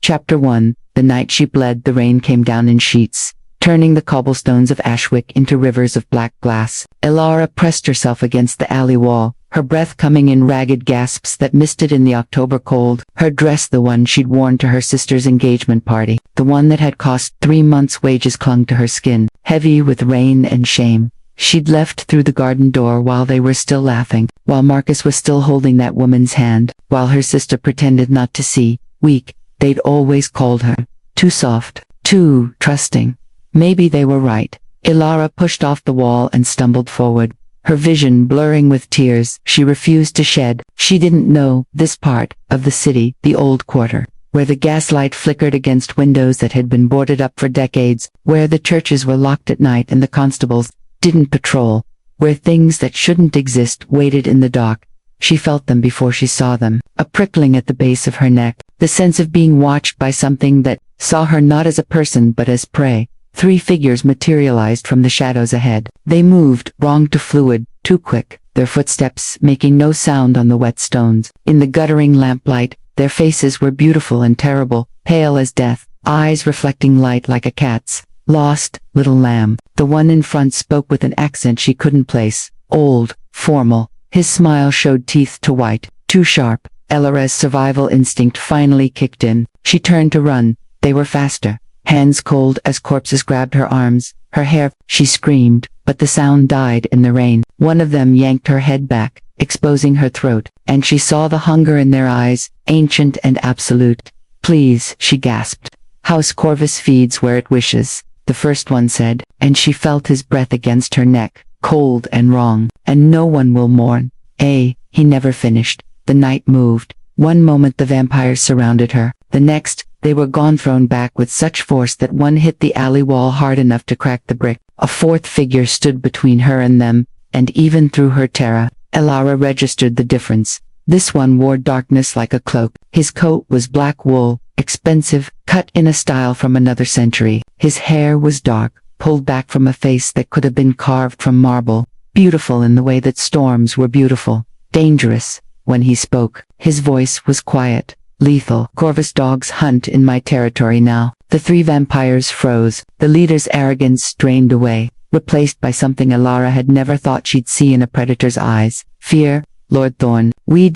Chapter 1. The night she bled, the rain came down in sheets, turning the cobblestones of Ashwick into rivers of black glass. Elara pressed herself against the alley wall, her breath coming in ragged gasps that misted in the October cold. Her dress, the one she'd worn to her sister's engagement party, the one that had cost 3 months' wages, clung to her skin, heavy with rain and shame. She'd left through the garden door while they were still laughing, while Marcus was still holding that woman's hand, while her sister pretended not to see. Weak, they'd always called her. Too soft, too trusting. Maybe they were right. Elara pushed off the wall and stumbled forward, her vision blurring with tears she refused to shed. She didn't know this part of the city, the old quarter, where the gaslight flickered against windows that had been boarded up for decades, where the churches were locked at night and the constables didn't patrol, where things that shouldn't exist waited in the dark. She felt them before she saw them, a prickling at the base of her neck, the sense of being watched by something that saw her not as a person but as prey. 3 figures materialized from the shadows ahead. They moved, wrong to fluid, too quick, their footsteps making no sound on the wet stones. In the guttering lamplight, their faces were beautiful and terrible, pale as death, eyes reflecting light like a cat's. Lost, little lamb. The one in front spoke with an accent she couldn't place, old, formal. His smile showed teeth to white, too sharp. Elara's survival instinct finally kicked in. She turned to run. They were faster. Hands cold as corpses grabbed her arms, her hair. She screamed, but the sound died in the rain. One of them yanked her head back, exposing her throat, and she saw the hunger in their eyes, ancient and absolute. "Please," she gasped. "House Corvus feeds where it wishes," the first one said, and she felt his breath against her neck, cold and wrong. "And no one will mourn." He never finished. The night moved. One moment the vampires surrounded her, the next, they were gone, thrown back with such force that one hit the alley wall hard enough to crack the brick. A 4th figure stood between her and them, and even through her terror, Elara registered the difference. This one wore darkness like a cloak. His coat was black wool, expensive, cut in a style from another century. His hair was dark, pulled back from a face that could have been carved from marble, beautiful in the way that storms were beautiful, dangerous. When he spoke, his voice was quiet, lethal. "Corvus dogs hunt in my territory now." The 3 vampires froze, the leader's arrogance drained away, replaced by something Elara had never thought she'd see in a predator's eyes. "Fear, Lord Thorn. We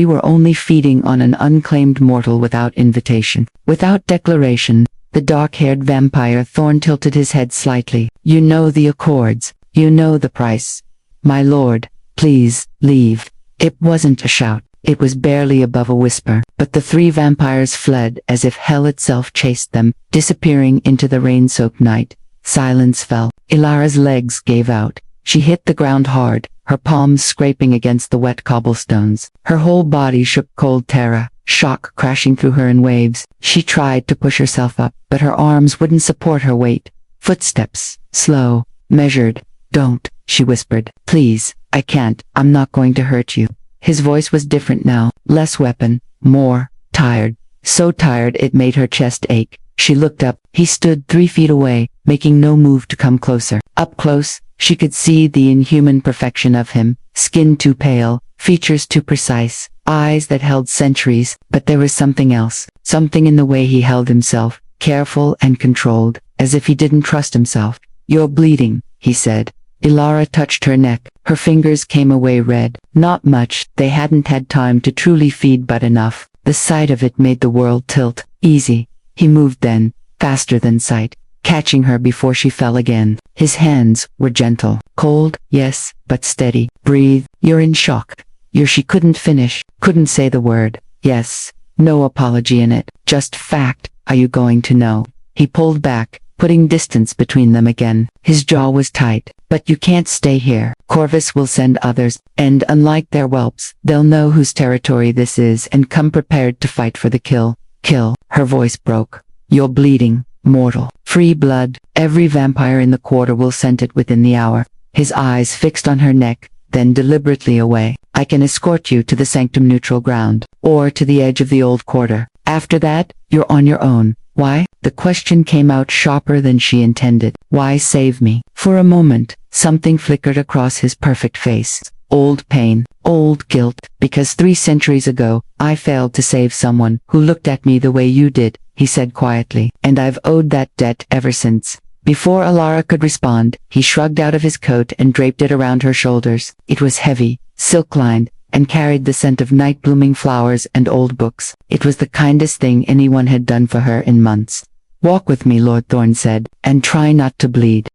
were only feeding on an unclaimed mortal without invitation, without declaration." The dark-haired vampire Thorn tilted his head slightly. "You know the accords. You know the price. My lord, please, leave." It wasn't a shout. It was barely above a whisper, but the 3 vampires fled as if hell itself chased them, disappearing into the rain-soaked night. Silence fell. Elara's legs gave out. She hit the ground hard, her palms scraping against the wet cobblestones. Her whole body shook cold terror, shock crashing through her in waves. She tried to push herself up, but her arms wouldn't support her weight. Footsteps, slow, measured. "Don't," she whispered. "Please, I can't. I'm not going to hurt you." His voice was different now, less weapon, more tired. So tired it made her chest ache. She looked up. He stood 3 feet away, making no move to come closer. Up close, she could see the inhuman perfection of him, skin too pale, features too precise, eyes that held centuries, but there was something else, something in the way he held himself, careful and controlled, as if he didn't trust himself. "You're bleeding," he said. Elara touched her neck. Her fingers came away red. Not much. They hadn't had time to truly feed, but enough. The sight of it made the world tilt. "Easy." He moved then, faster than sight, catching her before she fell again. His hands were gentle, cold, yes, but steady. "Breathe. You're in shock." She couldn't finish, couldn't say the word. "Yes." No apology in it, just fact. "Are you going to know?" He pulled back, putting distance between them again. His jaw was tight. "But you can't stay here. Corvus will send others, and unlike their whelps, they'll know whose territory this is and come prepared to fight for the kill." "Kill." Her voice broke. "You're bleeding, mortal. Free blood. Every vampire in the quarter will scent it within the hour." His eyes fixed on her neck, then deliberately away. "I can escort you to the sanctum neutral ground, or to the edge of the old quarter. After that, you're on your own." "Why?" The question came out sharper than she intended. "Why save me?" For a moment, something flickered across his perfect face. Old pain, old guilt, because 3 centuries ago, I failed to save someone who looked at me the way you did. he said quietly, and I've owed that debt ever since. Before Alara could respond, he shrugged out of his coat and draped it around her shoulders. It was heavy, silk-lined, and carried the scent of night-blooming flowers and old books. It was the kindest thing anyone had done for her in months. "Walk with me," Lord Thorn said, "and try not to bleed."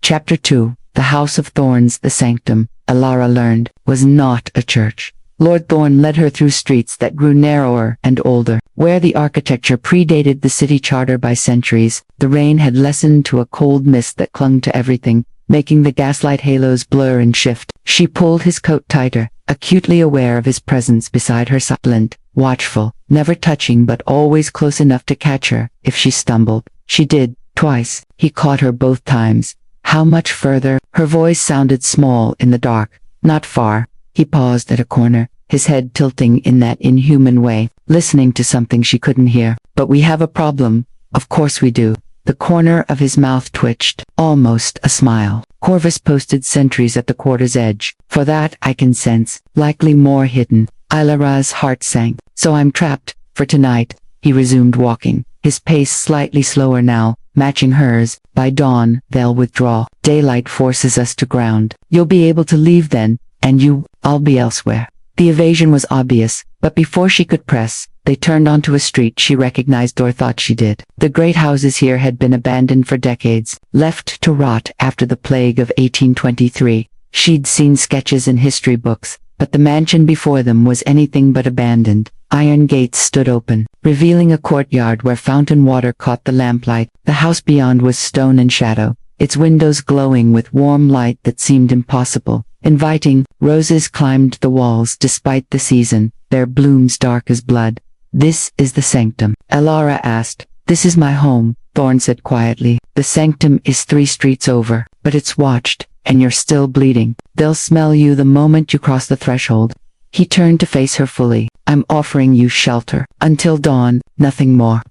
Chapter 2. The House of Thorns. The sanctum, Alara learned, was not a church. Lord Thorn led her through streets that grew narrower and older. Where the architecture predated the city charter by centuries, the rain had lessened to a cold mist that clung to everything, making the gaslight halos blur and shift. She pulled his coat tighter, acutely aware of his presence beside her, silent, watchful, never touching but always close enough to catch her if she stumbled. She did, twice. He caught her both times. How much further? Her voice sounded small in the dark. Not far. He paused at a corner, his head tilting in that inhuman way, listening to something she couldn't hear. "But we have a problem." "Of course we do." The corner of his mouth twitched, almost a smile. "Corvus posted sentries at the quarter's edge. For that I can sense, likely more hidden." Ilara's heart sank. "So I'm trapped, for tonight." He resumed walking, his pace slightly slower now, matching hers. "By dawn, they'll withdraw. Daylight forces us to ground. You'll be able to leave then, and I'll be elsewhere." The evasion was obvious, but before she could press, they turned onto a street she recognized or thought she did. The great houses here had been abandoned for decades, left to rot after the plague of 1823. She'd seen sketches in history books, but the mansion before them was anything but abandoned. Iron gates stood open, revealing a courtyard where fountain water caught the lamplight. The house beyond was stone and shadow, its windows glowing with warm light that seemed impossible. Inviting, roses climbed the walls despite the season, their blooms dark as blood. "This is the sanctum?" Alara asked. "This is my home," Thorn said quietly. "The sanctum is 3 streets over, but it's watched, and you're still bleeding. They'll smell you the moment you cross the threshold." He turned to face her fully. "I'm offering you shelter. Until dawn, nothing more."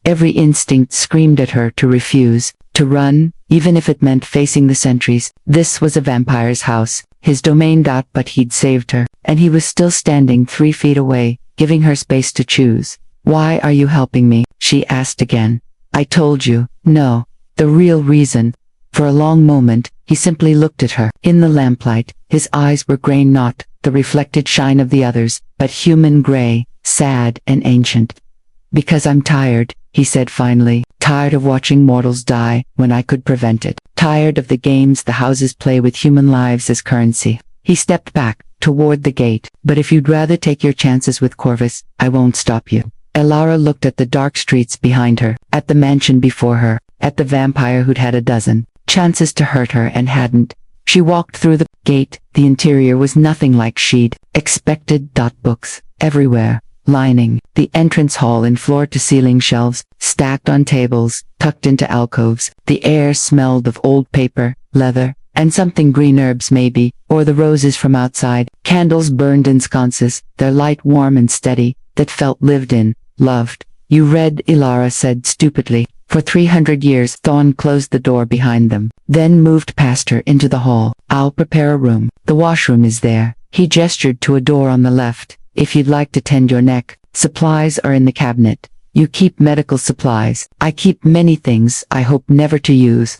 Every instinct screamed at her to refuse, to run, even if it meant facing the sentries. This was a vampire's house, his domain. But he'd saved her, and he was still standing 3 feet away, giving her space to choose. "Why are you helping me?" she asked again. "I told you." "No. The real reason." For a long moment, he simply looked at her. In the lamplight, his eyes were gray, not the reflected shine of the others, but human gray, sad and ancient. "Because I'm tired," he said finally. "Tired of watching mortals die when I could prevent it. Tired of the games the houses play with human lives as currency." He stepped back, toward the gate. "But if you'd rather take your chances with Corvus, I won't stop you." Alara looked at the dark streets behind her, at the mansion before her, at the vampire who'd had a dozen chances to hurt her and hadn't. She walked through the gate. The interior was nothing like she'd expected. Books everywhere, lining the entrance hall in floor-to-ceiling shelves, stacked on tables, tucked into alcoves. The air smelled of old paper, leather, and something green, herbs maybe, or the roses from outside. Candles burned in sconces, their light warm and steady, that felt lived in, loved. "You read," Ilara said stupidly. For 300 years. Thorn closed the door behind them, then moved past her into the hall. "I'll prepare a room. The washroom is there." He gestured to a door on the left. "If you'd like to tend your neck, supplies are in the cabinet. You keep medical supplies. I keep many things I hope never to use."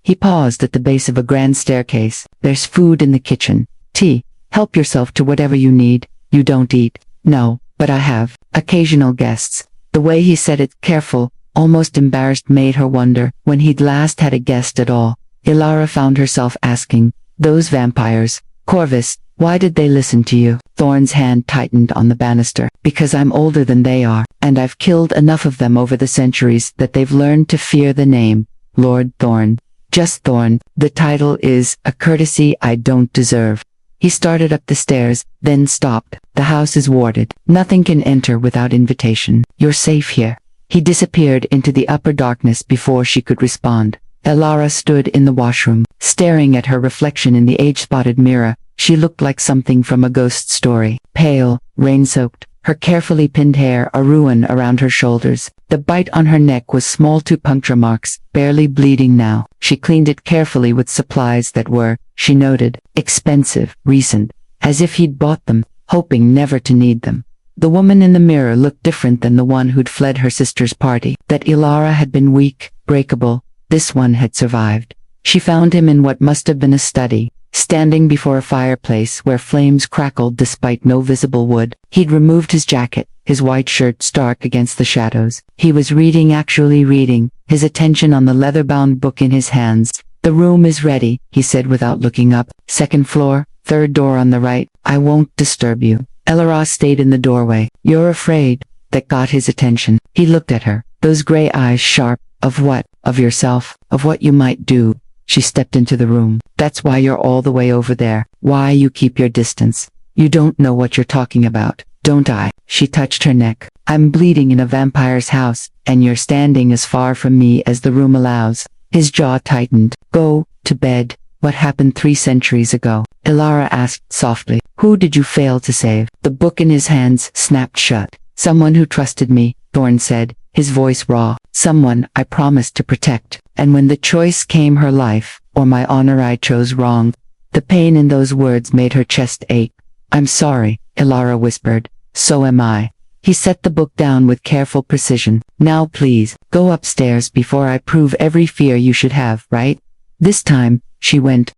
He paused at the base of a grand staircase. "There's food in the kitchen. Tea. Help yourself to whatever you need." "You don't eat?" "No, but I have occasional guests." The way he said it, careful, almost embarrassed, made her wonder when he'd last had a guest at all. Ilara found herself asking, "Those vampires, Corvus, why did they listen to you?" Thorn's hand tightened on the banister. "Because I'm older than they are, and I've killed enough of them over the centuries that they've learned to fear the name, Lord Thorn. Just Thorn. The title is a courtesy I don't deserve." He started up the stairs, then stopped. "The house is warded. Nothing can enter without invitation. You're safe here." He disappeared into the upper darkness before she could respond. Alara stood in the washroom, staring at her reflection in the age-spotted mirror. She looked like something from a ghost story. Pale, rain-soaked, her carefully pinned hair a ruin around her shoulders. The bite on her neck was small, 2 puncture marks, barely bleeding now. She cleaned it carefully with supplies that were, she noted, expensive, recent, as if he'd bought them, hoping never to need them. The woman in the mirror looked different than the one who'd fled her sister's party. That Ilara had been weak, breakable, this one had survived. She found him in what must have been a study, standing before a fireplace where flames crackled despite no visible wood. He'd removed his jacket, his white shirt stark against the shadows. He was reading, actually reading, his attention on the leather-bound book in his hands. "The room is ready," he said without looking up. "Second floor, third door on the right. I won't disturb you." Ilara stayed in the doorway. "You're afraid?" That got his attention. He looked at her, those gray eyes sharp. "Of what? Of yourself? Of what you might do?" She stepped into the room. "That's why you're all the way over there. Why you keep your distance. You don't know what you're talking about, don't I?" She touched her neck. "I'm bleeding in a vampire's house, and you're standing as far from me as the room allows." His jaw tightened. "Go to bed." "What happened 3 centuries ago?" Ilara asked softly. "Who did you fail to save?" The book in his hands snapped shut. "Someone who trusted me," Thorn said, his voice raw. "Someone I promised to protect. And when the choice came, her life, or my honor, I chose wrong." The pain in those words made her chest ache. "I'm sorry," Ilara whispered. "So am I." He set the book down with careful precision. "Now please, go upstairs before I prove every fear you should have, right? This time," she went.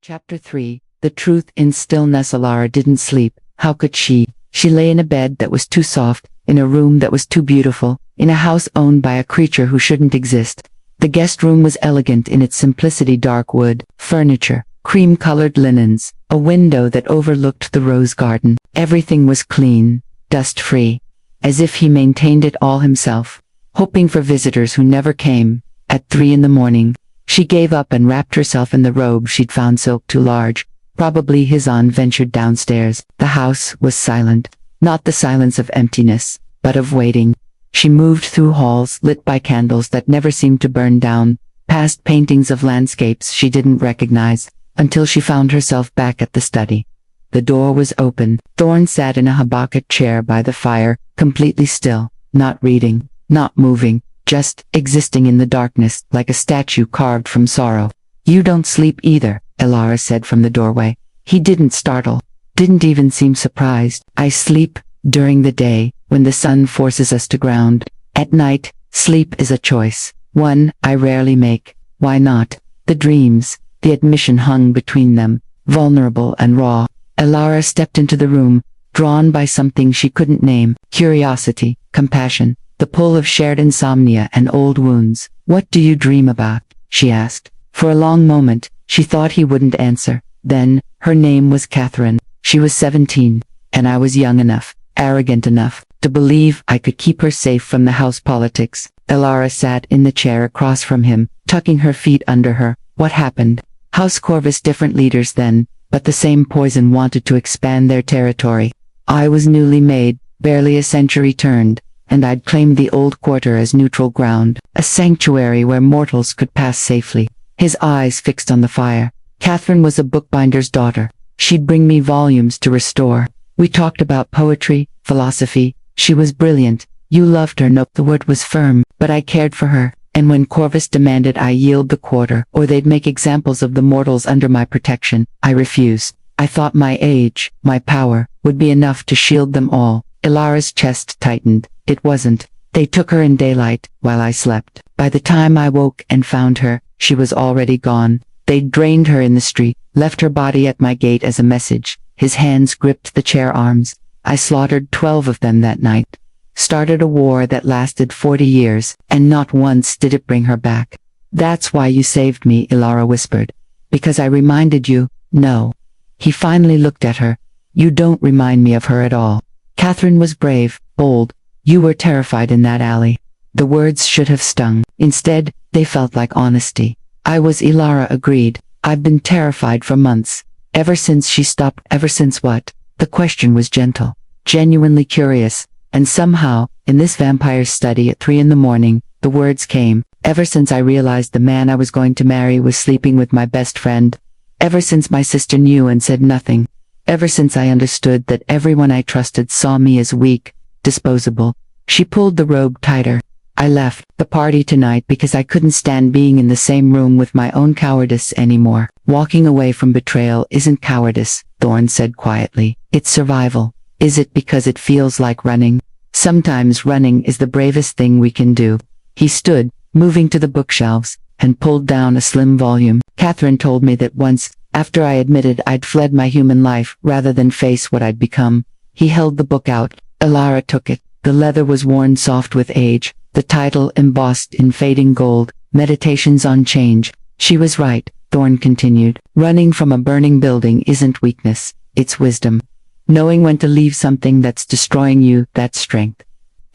Chapter 3. The Truth in Stillness. Ilara didn't sleep. How could she? She lay in a bed that was too soft, in a room that was too beautiful, in a house owned by a creature who shouldn't exist. The guest room was elegant in its simplicity: dark wood, furniture, cream-colored linens, a window that overlooked the rose garden. Everything was clean, dust-free, as if he maintained it all himself, hoping for visitors who never came. At 3 in the morning, she gave up and wrapped herself in the robe she'd found silk too large. Probably his aunt ventured downstairs. The house was silent, not the silence of emptiness, but of waiting. She moved through halls lit by candles that never seemed to burn down, past paintings of landscapes she didn't recognize, until she found herself back at the study. The door was open. Thorn sat in a habaka chair by the fire, completely still, not reading, not moving, just existing in the darkness like a statue carved from sorrow. "You don't sleep either," Ilara said from the doorway. He didn't startle, didn't even seem surprised. "I sleep during the day, when the sun forces us to ground. At night, sleep is a choice, one I rarely make." "Why not?" The dreams, the admission hung between them, vulnerable and raw. Ilara stepped into the room, drawn by something she couldn't name: curiosity, compassion, the pull of shared insomnia and old wounds. "What do you dream about?" she asked. For a long moment, she thought he wouldn't answer. Then, her name was Catherine. She was 17, and I was young enough, arrogant enough, to believe I could keep her safe from the house politics. Ilara sat in the chair across from him, tucking her feet under her. What happened? House Corvus, different leaders then, but the same poison wanted to expand their territory. I was newly made, barely a century turned, and I'd claimed the old quarter as neutral ground, a sanctuary where mortals could pass safely. His eyes fixed on the fire. Catherine was a bookbinder's daughter. She'd bring me volumes to restore. We talked about poetry, philosophy. She was brilliant. You loved her. Nope, the word was firm, but I cared for her. And when Corvus demanded I yield the quarter, or they'd make examples of the mortals under my protection, I refused. I thought my age, my power, would be enough to shield them all. Ilara's chest tightened. It wasn't. They took her in daylight, while I slept. By the time I woke and found her, she was already gone. They'd drained her in the street, left her body at my gate as a message. His hands gripped the chair arms. I slaughtered 12 of them that night. Started a war that lasted 40 years, and not once did it bring her back. That's why you saved me, Ilara whispered. Because I reminded you? No. He finally looked at her. You don't remind me of her at all. Catherine was brave, bold. You were terrified in that alley. The words should have stung. Instead, they felt like honesty. I was. Ilara agreed. I've been terrified for months. Ever since she stopped. Ever since what? The question was gentle, genuinely curious, and somehow, in this vampire's study at 3 in the morning, the words came. Ever since I realized the man I was going to marry was sleeping with my best friend. Ever since my sister knew and said nothing. Ever since I understood that everyone I trusted saw me as weak, disposable. She pulled the robe tighter. I left the party tonight because I couldn't stand being in the same room with my own cowardice anymore. Walking away from betrayal isn't cowardice, Thorn said quietly. It's survival. Is it because it feels like running? Sometimes running is the bravest thing we can do. He stood, moving to the bookshelves, and pulled down a slim volume. Catherine told me that once, after I admitted I'd fled my human life rather than face what I'd become. He held the book out. Elara took it. The leather was worn soft with age, the title embossed in fading gold, Meditations on Change. She was right, Thorne continued. Running from a burning building isn't weakness, it's wisdom. Knowing when to leave something that's destroying you, that's strength.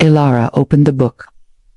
Elara opened the book.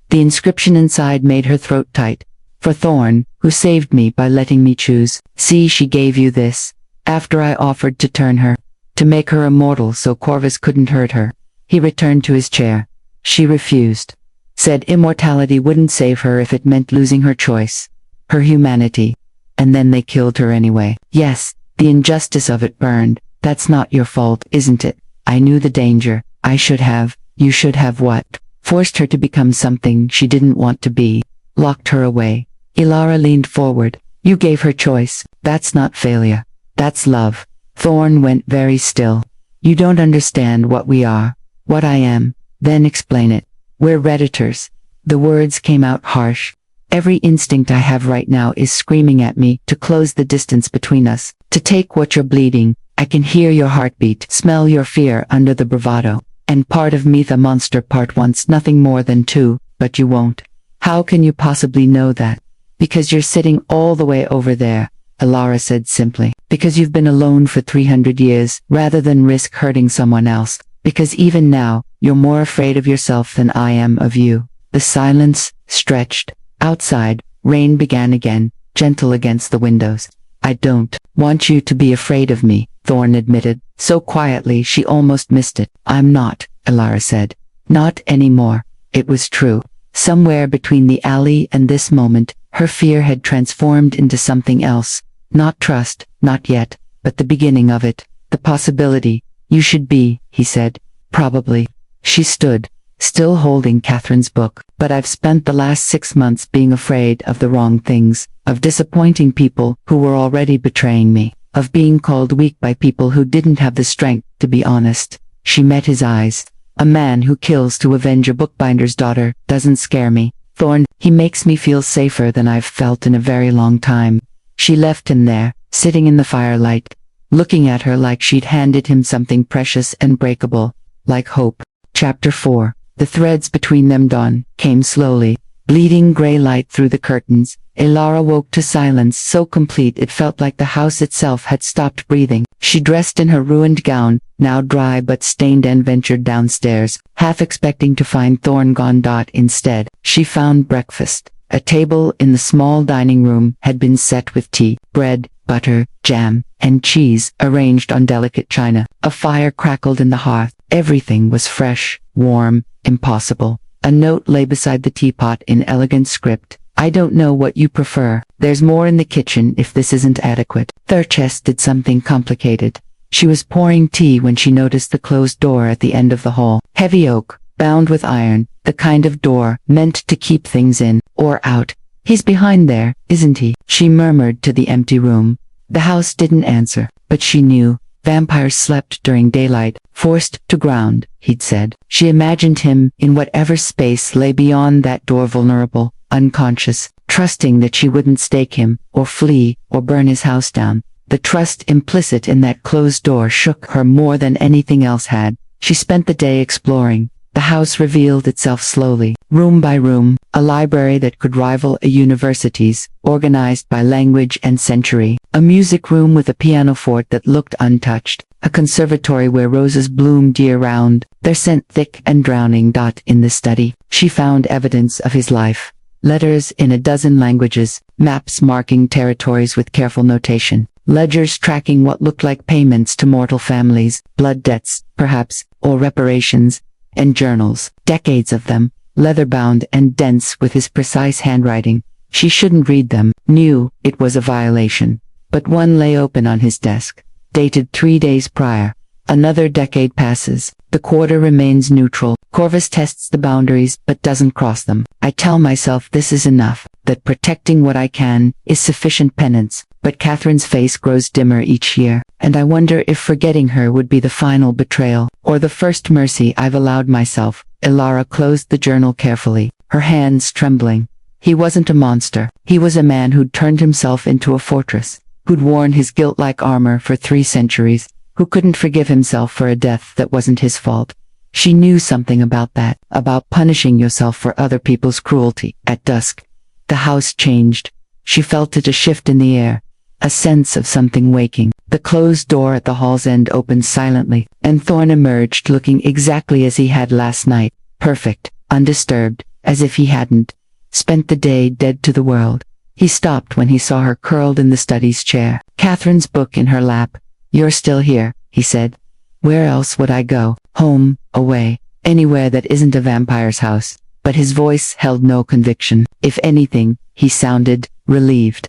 The inscription inside made her throat tight. For Thorne, who saved me by letting me choose. See, she gave you this. After I offered to turn her. To make her immortal so Corvus couldn't hurt her. He returned to his chair. She refused. Said immortality wouldn't save her if it meant losing her choice. Her humanity. And then they killed her anyway. Yes, the injustice of it burned. That's not your fault, isn't it? I knew the danger. I should have. You should have what? Forced her to become something she didn't want to be. Locked her away. Elara leaned forward. You gave her choice. That's not failure. That's love. Thorne went very still. You don't understand what we are. What I am. Then explain it. We're redditors. The words came out harsh. Every instinct I have right now is screaming at me to close the distance between us, to take what you're bleeding. I can hear your heartbeat, smell your fear under the bravado. And part of me, the monster part, wants nothing more than to, but you won't. How can you possibly know that? Because you're sitting all the way over there, Elara said simply. Because you've been alone for 300 years, rather than risk hurting someone else. Because even now, you're more afraid of yourself than I am of you. The silence stretched. Outside, rain began again, gentle against the windows. I don't want you to be afraid of me, Thorne admitted, so quietly she almost missed it. I'm not, Elara said. Not anymore. It was true. Somewhere between the alley and this moment, her fear had transformed into something else. Not trust, not yet, but the beginning of it. The possibility. You should be, he said. Probably. She stood, still holding Catherine's book. But I've spent the last 6 months being afraid of the wrong things, of disappointing people who were already betraying me, of being called weak by people who didn't have the strength to be honest. She met his eyes. A man who kills to avenge a bookbinder's daughter doesn't scare me. Thorne, he makes me feel safer than I've felt in a very long time. She left him there, sitting in the firelight, looking at her like she'd handed him something precious and breakable, like hope. Chapter 4. The threads between them dawn came slowly, bleeding gray light through the curtains. Elara woke to silence so complete it felt like the house itself had stopped breathing. She dressed in her ruined gown, now dry but stained, and ventured downstairs, half expecting to find Thorne gone. Instead, she found breakfast. A table in the small dining room had been set with tea, bread, butter, jam, and cheese arranged on delicate china. A fire crackled in the hearth. Everything was fresh, warm, impossible. A note lay beside the teapot in elegant script. I don't know what you prefer. There's more in the kitchen if this isn't adequate. Thurchess did something complicated. She was pouring tea when she noticed the closed door at the end of the hall. Heavy oak, bound with iron, the kind of door meant to keep things in, or out. He's behind there, isn't he? She murmured to the empty room. The house didn't answer, but she knew. Vampires slept during daylight, forced to ground, he'd said. She imagined him in whatever space lay beyond that door, vulnerable, unconscious, trusting that she wouldn't stake him, or flee, or burn his house down. The trust implicit in that closed door shook her more than anything else had. She spent the day exploring. The house revealed itself slowly, room by room, a library that could rival a university's, organized by language and century, a music room with a pianoforte that looked untouched, a conservatory where roses bloomed year-round, their scent thick and drowning. In the study, she found evidence of his life. Letters in a dozen languages, maps marking territories with careful notation, ledgers tracking what looked like payments to mortal families, blood debts, perhaps, or reparations, and journals, decades of them, leather-bound and dense with his precise handwriting. She shouldn't read them, knew it was a violation. But one lay open on his desk, dated 3 days prior. Another decade passes. The quarter remains neutral. Corvus tests the boundaries but doesn't cross them. I tell myself this is enough, that protecting what I can is sufficient penance. but Catherine's face grows dimmer each year, and I wonder if forgetting her would be the final betrayal, or the first mercy I've allowed myself. Ilara closed the journal carefully, her hands trembling. He wasn't a monster. He was a man who'd turned himself into a fortress, who'd worn his guilt like armor for 3 centuries, who couldn't forgive himself for a death that wasn't his fault. She knew something about that, about punishing yourself for other people's cruelty. At dusk, the house changed. She felt it a shift in the air, a sense of something waking. The closed door at the hall's end opened silently, and Thorn emerged looking exactly as he had last night, perfect, undisturbed, as if he hadn't spent the day dead to the world. He stopped when he saw her curled in the study's chair, Catherine's book in her lap. "You're still here," he said. "Where else would I go? Home, away, anywhere that isn't a vampire's house." But his voice held no conviction. If anything, he sounded relieved.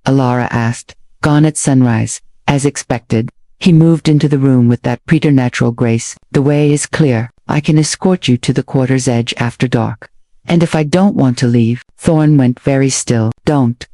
Ilara asked. "Gone at sunrise." As expected, he moved into the room with that preternatural grace. "The way is clear. I can escort you to the quarter's edge after dark. And if I don't want to leave," Thorn went very still. Don't,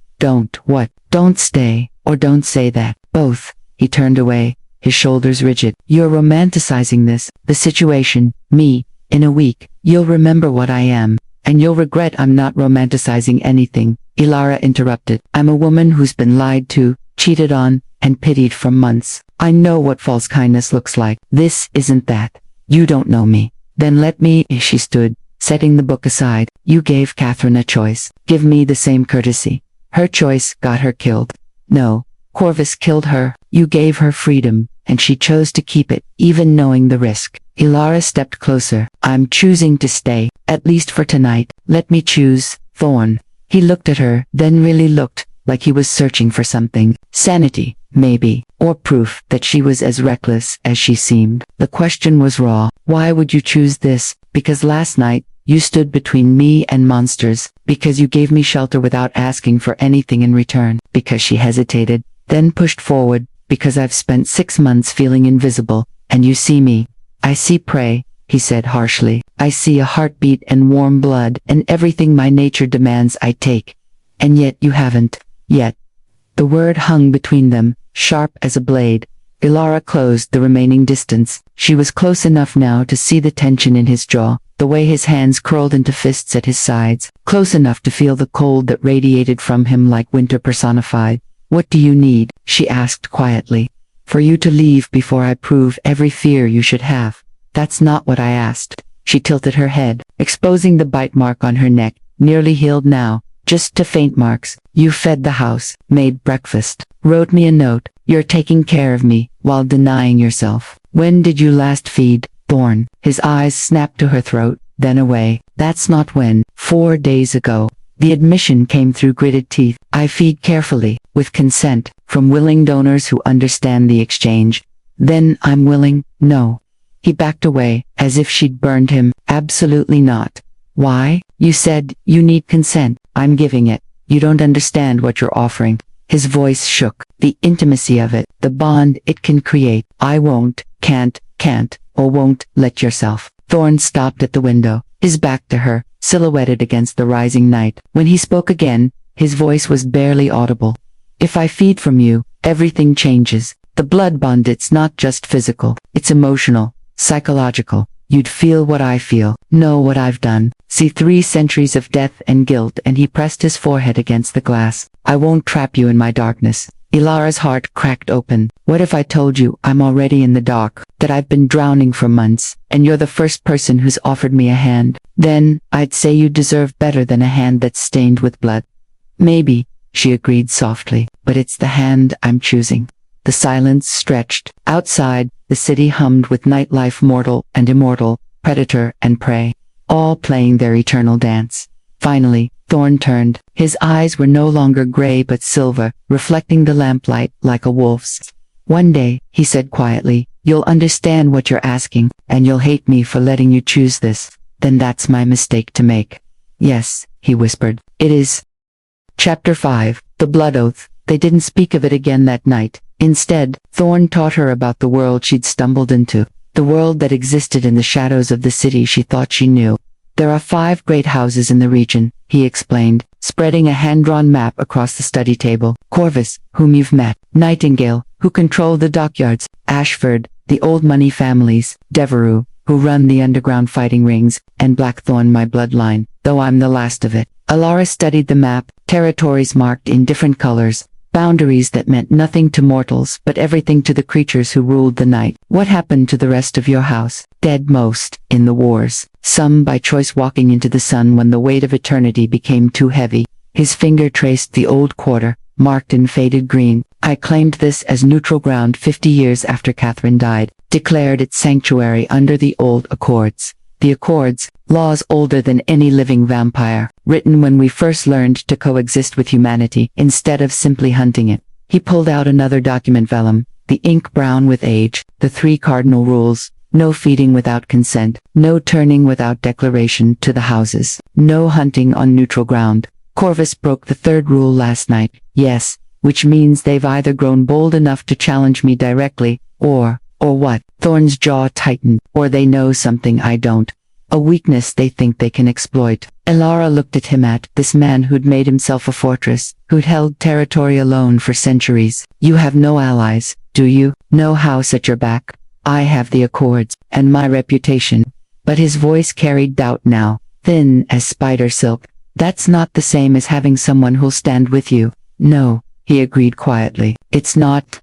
what? Don't stay, or don't say that." "Both." He turned away, his shoulders rigid. "You're romanticizing this, the situation, me. In a week, you'll remember what I am, and you'll regret I'm not romanticizing anything." Ilara interrupted. "I'm a woman who's been lied to, cheated on, and pitied for months. I know what false kindness looks like. This isn't that. You don't know me." "Then let me." She stood, setting the book aside. "You gave Catherine a choice. Give me the same courtesy. Her choice got her killed." "No, Corvus killed her. You gave her freedom, and she chose to keep it, even knowing the risk." Ilara stepped closer. "I'm choosing to stay, at least for tonight. Let me choose, Thorn." He looked at her, then really looked, like he was searching for something. Sanity, maybe, or proof that she was as reckless as she seemed. The question was raw. "Why would you choose this?" "Because last night, you stood between me and monsters. Because you gave me shelter without asking for anything in return." Because she hesitated, then pushed forward. "Because I've spent 6 months feeling invisible, and you see me." "I see prey," he said harshly. "I see a heartbeat and warm blood and everything my nature demands I take. And yet you haven't. Yet." The word hung between them, sharp as a blade. Ilara closed the remaining distance. She was close enough now to see the tension in his jaw, the way his hands curled into fists at his sides, close enough to feel the cold that radiated from him like winter personified. "What do you need?" she asked quietly. "For you to leave before I prove every fear you should have." "That's not what I asked." She tilted her head, exposing the bite mark on her neck, nearly healed now, just to faint marks. "You fed the house, made breakfast, wrote me a note. You're taking care of me, while denying yourself. When did you last feed, Thorn?" His eyes snapped to her throat, then away. "That's not when. 4 days ago." The admission came through gritted teeth. "I feed carefully, with consent, from willing donors who understand the exchange." "Then I'm willing." "No." He backed away, as if she'd burned him. "Absolutely not." "Why?" "You said, you need consent. I'm giving it. You don't understand what you're offering." His voice shook. "The intimacy of it, the bond it can create. I won't, can't, or won't let yourself." Thorn stopped at the window, his back to her, silhouetted against the rising night. When he spoke again, his voice was barely audible. "If I feed from you, everything changes. The blood bond, it's not just physical, it's emotional, psychological. You'd feel what I feel, know what I've done, see 3 centuries of death and guilt." And he pressed his forehead against the glass. "I won't trap you in my darkness." Ilara's heart cracked open. "What if I told you I'm already in the dark, that I've been drowning for months, and you're the first person who's offered me a hand? Then, I'd say you deserve better than a hand that's stained with blood." "Maybe," she agreed softly, "but it's the hand I'm choosing." The silence stretched. Outside, the city hummed with nightlife, mortal and immortal, predator and prey, all playing their eternal dance. Finally, Thorn turned. His eyes were no longer gray but silver, reflecting the lamplight like a wolf's. "One day," he said quietly, "you'll understand what you're asking, and you'll hate me for letting you choose this. Then that's my mistake to make." "Yes," he whispered, "it is." Chapter 5. The Blood Oath. They didn't speak of it again that night. Instead, Thorn taught her about the world she'd stumbled into, the world that existed in the shadows of the city she thought she knew. There are 5 great houses in the region, he explained, spreading a hand-drawn map across the study table. Corvus, whom you've met. Nightingale, who control the dockyards. Ashford, the old money families. Devereux, who run the underground fighting rings. And Blackthorn, my bloodline, though I'm the last of it. Alara studied the map, territories marked in different colors. Boundaries that meant nothing to mortals but everything to the creatures who ruled the night. What happened to the rest of your house? Dead most, in the wars. Some by choice walking into the sun when the weight of eternity became too heavy. His finger traced the old quarter, marked in faded green. I claimed this as neutral ground 50 years after Catherine died, declared its sanctuary under the old Accords. The Accords, laws older than any living vampire, written when we first learned to coexist with humanity instead of simply hunting it. He pulled out another document vellum, the ink brown with age, the 3 cardinal rules: no feeding without consent, no turning without declaration to the houses, no hunting on neutral ground. Corvus broke the 3rd rule last night, yes, which means they've either grown bold enough to challenge me directly, or what? Thorn's jaw tightened, or they know something I don't. A weakness they think they can exploit. Alara looked at him, at this man who'd made himself a fortress, who'd held territory alone for centuries. You have no allies, do you? No house at your back? I have the Accords, and my reputation. But his voice carried doubt now, thin as spider silk. That's not the same as having someone who'll stand with you. No, he agreed quietly. It's not.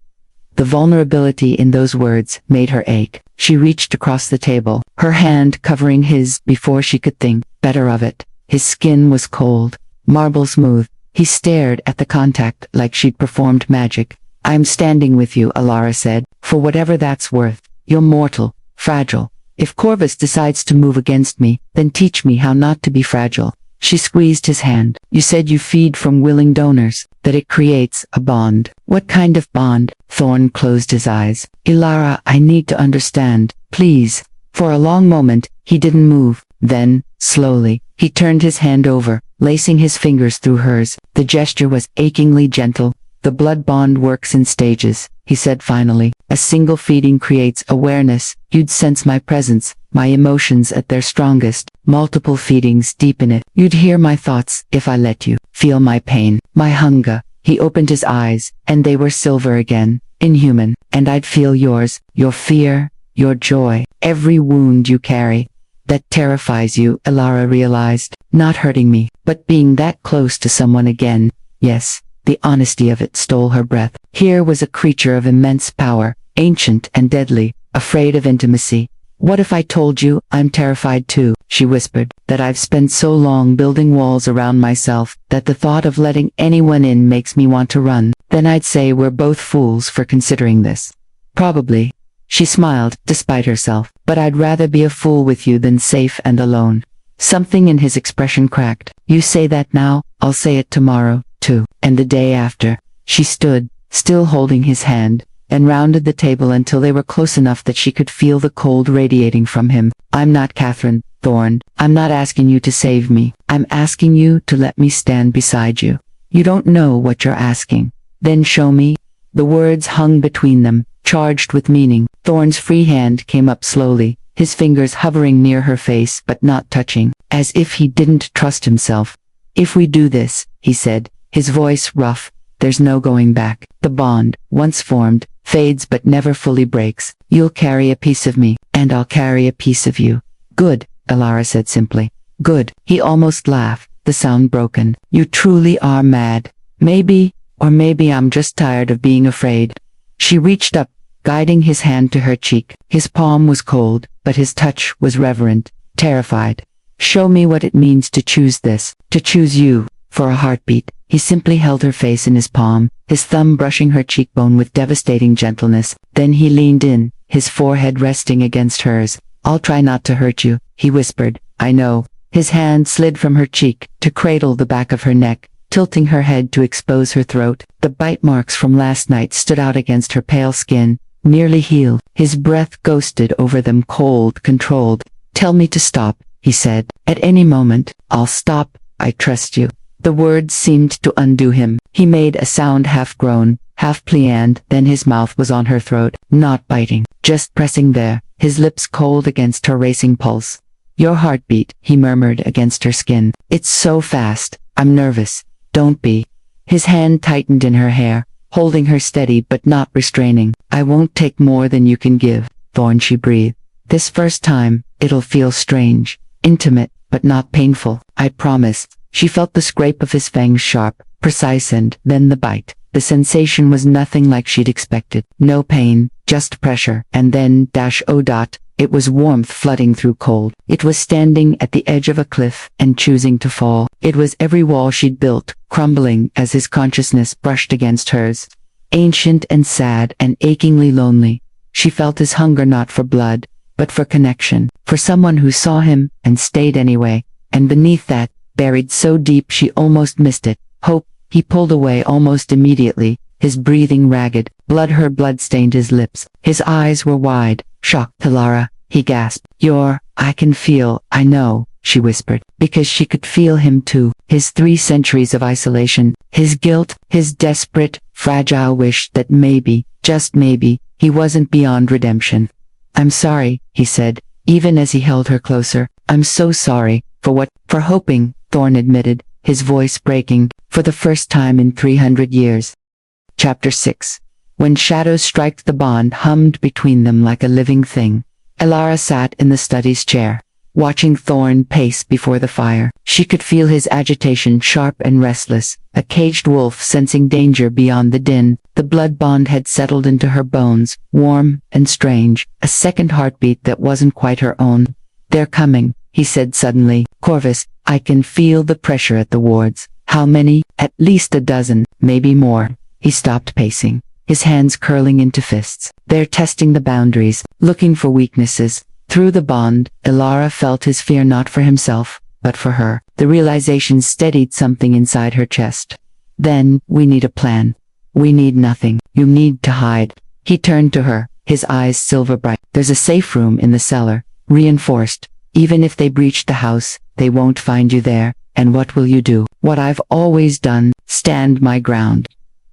The vulnerability in those words made her ache. She reached across the table, her hand covering his before she could think better of it. His skin was cold, marble smooth. He stared at the contact like she'd performed magic. I'm standing with you, Alara said, for whatever that's worth. You're mortal, fragile. If Corvus decides to move against me, then teach me how not to be fragile. She squeezed his hand. You said you feed from willing donors, that it creates a bond. What kind of bond? Thorn closed his eyes. Alara, I need to understand, please. For a long moment, he didn't move. Then, slowly, he turned his hand over, lacing his fingers through hers. The gesture was achingly gentle. The blood bond works in stages, he said finally. A single feeding creates awareness. You'd sense my presence, my emotions at their strongest. Multiple feedings deepen it. You'd hear my thoughts if I let you. Feel my pain, my hunger. He opened his eyes, and they were silver again, inhuman. And I'd feel yours, your fear, your joy, every wound you carry. That terrifies you, Alara realized. Not hurting me, but being that close to someone again. Yes. The honesty of it stole her breath. Here was a creature of immense power, ancient and deadly, afraid of intimacy. What if I told you I'm terrified too, she whispered, that I've spent so long building walls around myself, that the thought of letting anyone in makes me want to run. Then I'd say we're both fools for considering this. Probably. She smiled, despite herself, but I'd rather be a fool with you than safe and alone. Something in his expression cracked. You say that now, I'll say it tomorrow. Too, and the day after. She stood, still holding his hand, and rounded the table until they were close enough that she could feel the cold radiating from him. I'm not Catherine, Thorn. I'm not asking you to save me. I'm asking you to let me stand beside you. You don't know what you're asking. Then show me. The words hung between them, charged with meaning. Thorn's free hand came up slowly, his fingers hovering near her face but not touching, as if he didn't trust himself. If we do this, he said, his voice rough, there's no going back. The bond, once formed, fades but never fully breaks. You'll carry a piece of me, and I'll carry a piece of you. Good, Alara said simply. Good. He almost laughed, the sound broken. You truly are mad. Maybe, or maybe I'm just tired of being afraid. She reached up, guiding his hand to her cheek. His palm was cold, but his touch was reverent, terrified. Show me what it means to choose this, to choose you, for a heartbeat. He simply held her face in his palm, his thumb brushing her cheekbone with devastating gentleness. Then he leaned in, his forehead resting against hers. I'll try not to hurt you, he whispered. I know. His hand slid from her cheek, to cradle the back of her neck, tilting her head to expose her throat. The bite marks from last night stood out against her pale skin, nearly healed. His breath ghosted over them, cold, controlled. Tell me to stop, he said. At any moment, I'll stop. I trust you. The words seemed to undo him. He made a sound, half groan, half pliant, then his mouth was on her throat, not biting, just pressing there, his lips cold against her racing pulse. Your heartbeat, he murmured against her skin. It's so fast. I'm nervous. Don't be. His hand tightened in her hair, holding her steady but not restraining. I won't take more than you can give, Thorn, she breathed. This first time, it'll feel strange, intimate, but not painful, I promise. She felt the scrape of his fangs sharp, precise, and then the bite. The sensation was nothing like she'd expected. No pain, just pressure, and then it was warmth flooding through cold. It was standing at the edge of a cliff and choosing to fall. It was every wall she'd built, crumbling as his consciousness brushed against hers. Ancient and sad and achingly lonely, she felt his hunger not for blood, but for connection, for someone who saw him and stayed anyway, and beneath that, buried so deep she almost missed it, hope. He pulled away almost immediately, his breathing ragged, her blood stained his lips. His eyes were wide, shocked. Ilara, he gasped. I can feel, I know, she whispered, because she could feel him too. His 3 centuries of isolation, his guilt, his desperate, fragile wish that maybe, just maybe, he wasn't beyond redemption. I'm sorry, he said, even as he held her closer. I'm so sorry, for what, for hoping, Thorn admitted, his voice breaking, for the first time in 300 years. Chapter 6. When shadows strike, the bond hummed between them like a living thing. Ilara sat in the study's chair, watching Thorn pace before the fire. She could feel his agitation, sharp and restless, a caged wolf sensing danger beyond the din. The blood bond had settled into her bones, warm and strange, a second heartbeat that wasn't quite her own. They're coming, he said suddenly. Corvus, I can feel the pressure at the wards. How many? At least a dozen, maybe more. He stopped pacing, his hands curling into fists. They're testing the boundaries, looking for weaknesses. Through the bond, Ilara felt his fear not for himself, but for her. The realization steadied something inside her chest. Then, we need a plan. We need nothing. You need to hide. He turned to her, his eyes silver bright. There's a safe room in the cellar, reinforced. Even if they breach the house, they won't find you there. And what will you do? What I've always done, stand my ground.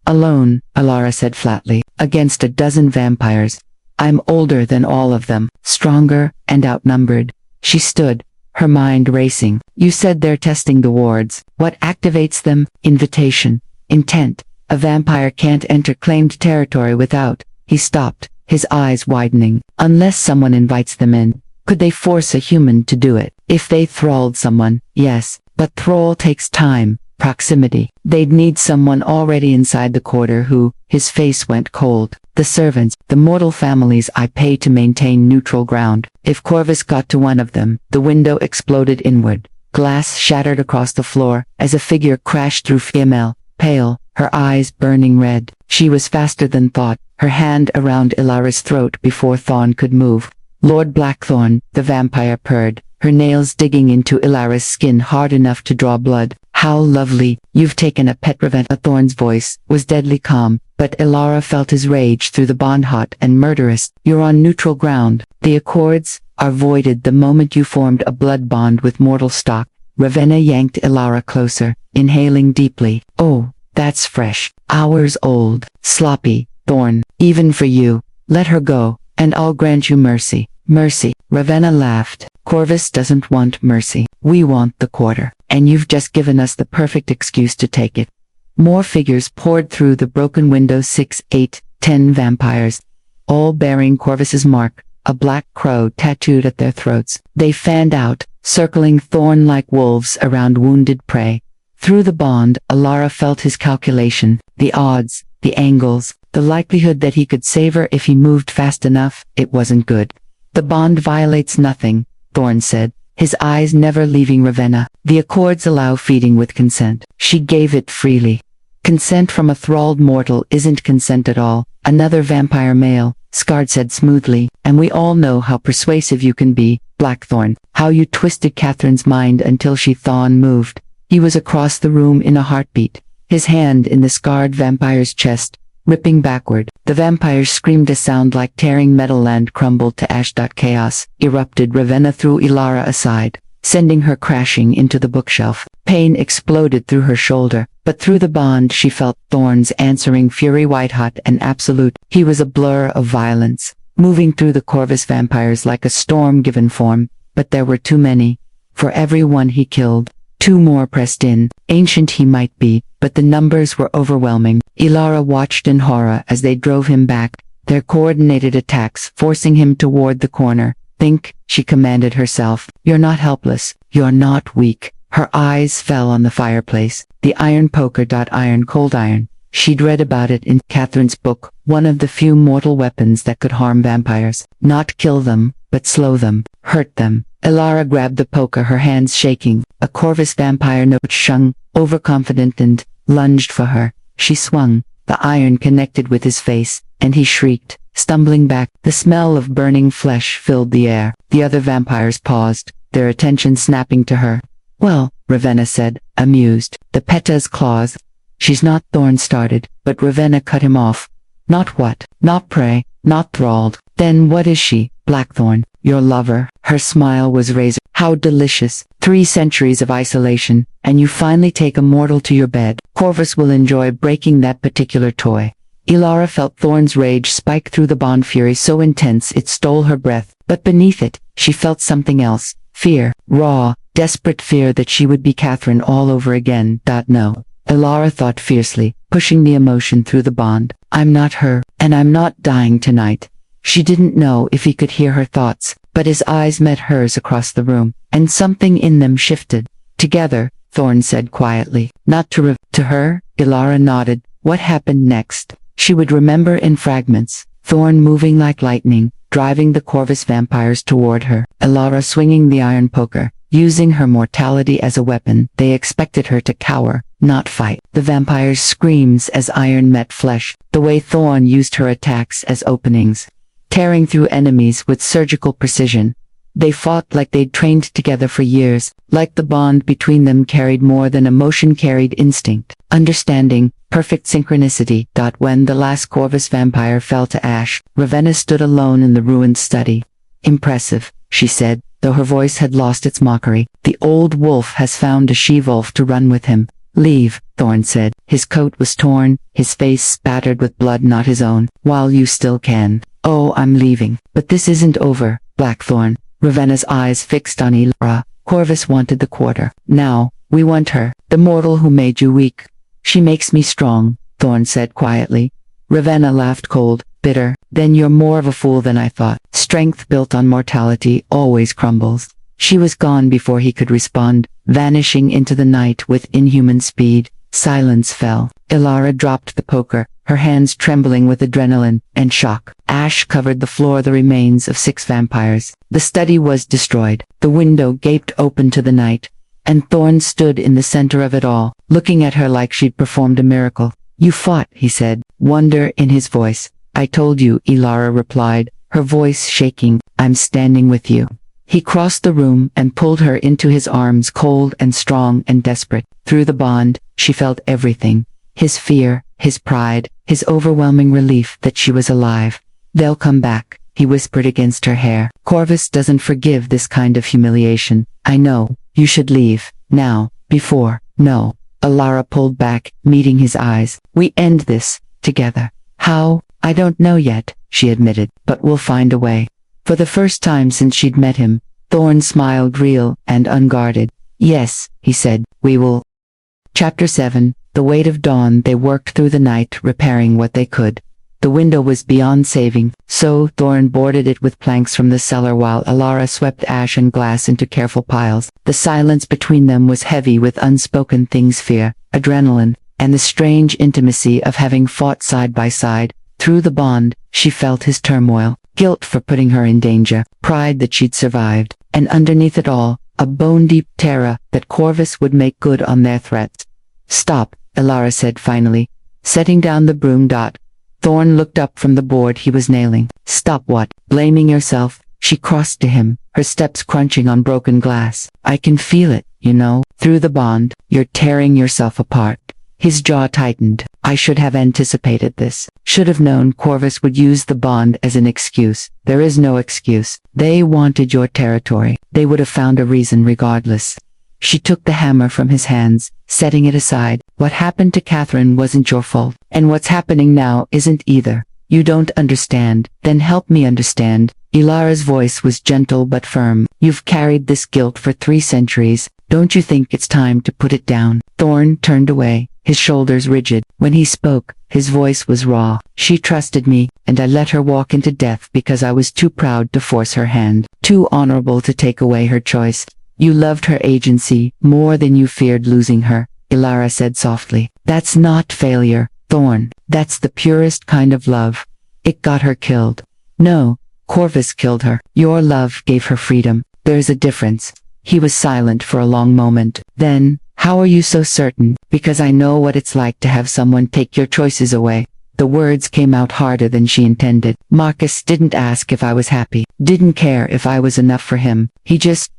Alone, Ilara said flatly, against a dozen vampires. I'm older than all of them, stronger and outnumbered. She stood, her mind racing. You said they're testing the wards. What activates them? Invitation. Intent. A vampire can't enter claimed territory without. He stopped, his eyes widening. Unless someone invites them in. Could they force a human to do it? If they thralled someone, yes, but thrall takes time, proximity. They'd need someone already inside the quarter who, his face went cold. The servants, the mortal families I pay to maintain neutral ground. If Corvus got to one of them, the window exploded inward. Glass shattered across the floor, as a figure crashed through female, pale, her eyes burning red. She was faster than thought, her hand around Ilara's throat before Thorn could move. Lord Blackthorn, the vampire purred, her nails digging into Ilara's skin hard enough to draw blood. How lovely, you've taken a pet. Ravenna. Thorn's voice was deadly calm, but Ilara felt his rage through the bond, hot and murderous. You're on neutral ground. The accords are voided the moment you formed a blood bond with mortal stock. Ravenna yanked Ilara closer, inhaling deeply. Oh, that's fresh. Hours old. Sloppy. Thorn, even for you. Let her go, and I'll grant you mercy. Mercy. Ravenna laughed. Corvus doesn't want mercy. We want the quarter, and you've just given us the perfect excuse to take it. More figures poured through the broken window. 6, 8, 10 vampires, all bearing Corvus's mark, a black crow tattooed at their throats. They fanned out, circling Thorn like wolves around wounded prey. Through the bond, Ilara felt his calculation, the odds, the angles, the likelihood that he could save her if he moved fast enough. It wasn't good. The bond violates nothing, Thorn said, his eyes never leaving Ravenna. The accords allow feeding with consent. She gave it freely. Consent from a thralled mortal isn't consent at all. Another vampire male, Scard said smoothly, and we all know how persuasive you can be, Blackthorn, how you twisted Catherine's mind until she Thorn moved. He was across the room in a heartbeat, his hand in the scarred vampire's chest, ripping backward. The vampires screamed, a sound like tearing metal. Land crumbled to ash. Chaos erupted. Ravenna threw Ilara aside, sending her crashing into the bookshelf. Pain exploded through her shoulder, but through the bond she felt Thorn's answering fury, white-hot and absolute. He was a blur of violence, moving through the Corvus vampires like a storm given form, but there were too many. For every one he killed, two more pressed in. Ancient he might be, but the numbers were overwhelming. Ilara watched in horror as they drove him back, their coordinated attacks forcing him toward the corner. Think, she commanded herself. You're not helpless. You're not weak. Her eyes fell on the fireplace, the iron poker. Iron, cold iron. She'd read about it in Catherine's book, one of the few mortal weapons that could harm vampires. Not kill them, but slow them, hurt them. Ilara grabbed the poker, her hands shaking. A Corvus vampire note shung, overconfident, and lunged for her. She swung. The iron connected with his face, and he shrieked, stumbling back. The smell of burning flesh filled the air. The other vampires paused, their attention snapping to her. Well, Ravenna said, amused. The Peta's claws. She's not, Thorn started, but Ravenna cut him off. Not what? Not prey, not thralled. Then what is she, Blackthorn? Your lover? Her smile was razor. How delicious. 3 centuries of isolation, and you finally take a mortal to your bed. Corvus will enjoy breaking that particular toy. Ilara felt Thorn's rage spike through the bond, fury so intense it stole her breath. But beneath it, she felt something else. Fear. Raw, desperate fear that she would be Catherine all over again. No. Ilara thought fiercely, pushing the emotion through the bond. I'm not her, and I'm not dying tonight. She didn't know if he could hear her thoughts, but his eyes met hers across the room, and something in them shifted. Together, Thorn said quietly. Not to her? Ilara nodded. What happened next? She would remember in fragments. Thorn moving like lightning, driving the Corvus vampires toward her. Ilara swinging the iron poker, using her mortality as a weapon. They expected her to cower, not fight. The vampires' screams as iron met flesh, the way Thorn used her attacks as openings, tearing through enemies with surgical precision. They fought like they'd trained together for years, like the bond between them carried more than emotion, carried instinct, understanding, perfect synchronicity. When the last Corvus vampire fell to ash, Ravenna stood alone in the ruined study. Impressive, she said, though her voice had lost its mockery. The old wolf has found a she-wolf to run with him. Leave, Thorn said. His coat was torn, his face spattered with blood not his own. While you still can. Oh, I'm leaving. But this isn't over, Blackthorn. Ravenna's eyes fixed on Ilara. Corvus wanted the quarter. Now, we want her, the mortal who made you weak. She makes me strong, Thorn said quietly. Ravenna laughed cold, bitter. Then you're more of a fool than I thought. Strength built on mortality always crumbles. She was gone before he could respond, vanishing into the night with inhuman speed. Silence fell. Ilara dropped the poker, her hands trembling with adrenaline and shock. Ash covered the floor, the remains of 6 vampires. The study was destroyed. The window gaped open to the night, and Thorn stood in the center of it all, looking at her like she'd performed a miracle. You fought, he said, wonder in his voice. I told you, Ilara replied, her voice shaking. I'm standing with you. He crossed the room and pulled her into his arms, cold and strong and desperate. Through the bond, she felt everything. His fear, his pride, his overwhelming relief that she was alive. They'll come back, he whispered against her hair. Corvus doesn't forgive this kind of humiliation. I know, you should leave, now, before, no. Ilara pulled back, meeting his eyes. We end this, together. How? I don't know yet, she admitted, but we'll find a way. For the first time since she'd met him, Thorn smiled, real and unguarded. Yes, he said, we will. Chapter 7. The weight of dawn. They worked through the night, repairing what they could. The window was beyond saving, so Thorn boarded it with planks from the cellar while Ilara swept ash and glass into careful piles. The silence between them was heavy with unspoken things, fear, adrenaline, and the strange intimacy of having fought side by side. Through the bond, she felt his turmoil, guilt for putting her in danger, pride that she'd survived, and underneath it all, a bone-deep terror that Corvus would make good on their threats. Stop, Ilara said finally, setting down the broom. Thorn looked up from the board he was nailing. Stop what? Blaming yourself, she crossed to him, her steps crunching on broken glass. I can feel it, you know, through the bond. You're tearing yourself apart. His jaw tightened. I should have anticipated this. Should have known Corvus would use the bond as an excuse. There is no excuse. They wanted your territory. They would have found a reason regardless. She took the hammer from his hands, setting it aside. What happened to Catherine wasn't your fault, and what's happening now isn't either. You don't understand, then help me understand. Ilara's voice was gentle but firm. You've carried this guilt for 3 centuries. Don't you think it's time to put it down? Thorn turned away, his shoulders rigid. When he spoke, his voice was raw. She trusted me, and I let her walk into death because I was too proud to force her hand, too honorable to take away her choice. You loved her agency more than you feared losing her, Ilara said softly. That's not failure, Thorn. That's the purest kind of love. It got her killed. No, Corvus killed her. Your love gave her freedom. There's a difference. He was silent for a long moment. Then, how are you so certain? Because I know what it's like to have someone take your choices away. The words came out harder than she intended. Marcus didn't ask if I was happy, didn't care if I was enough for him. He just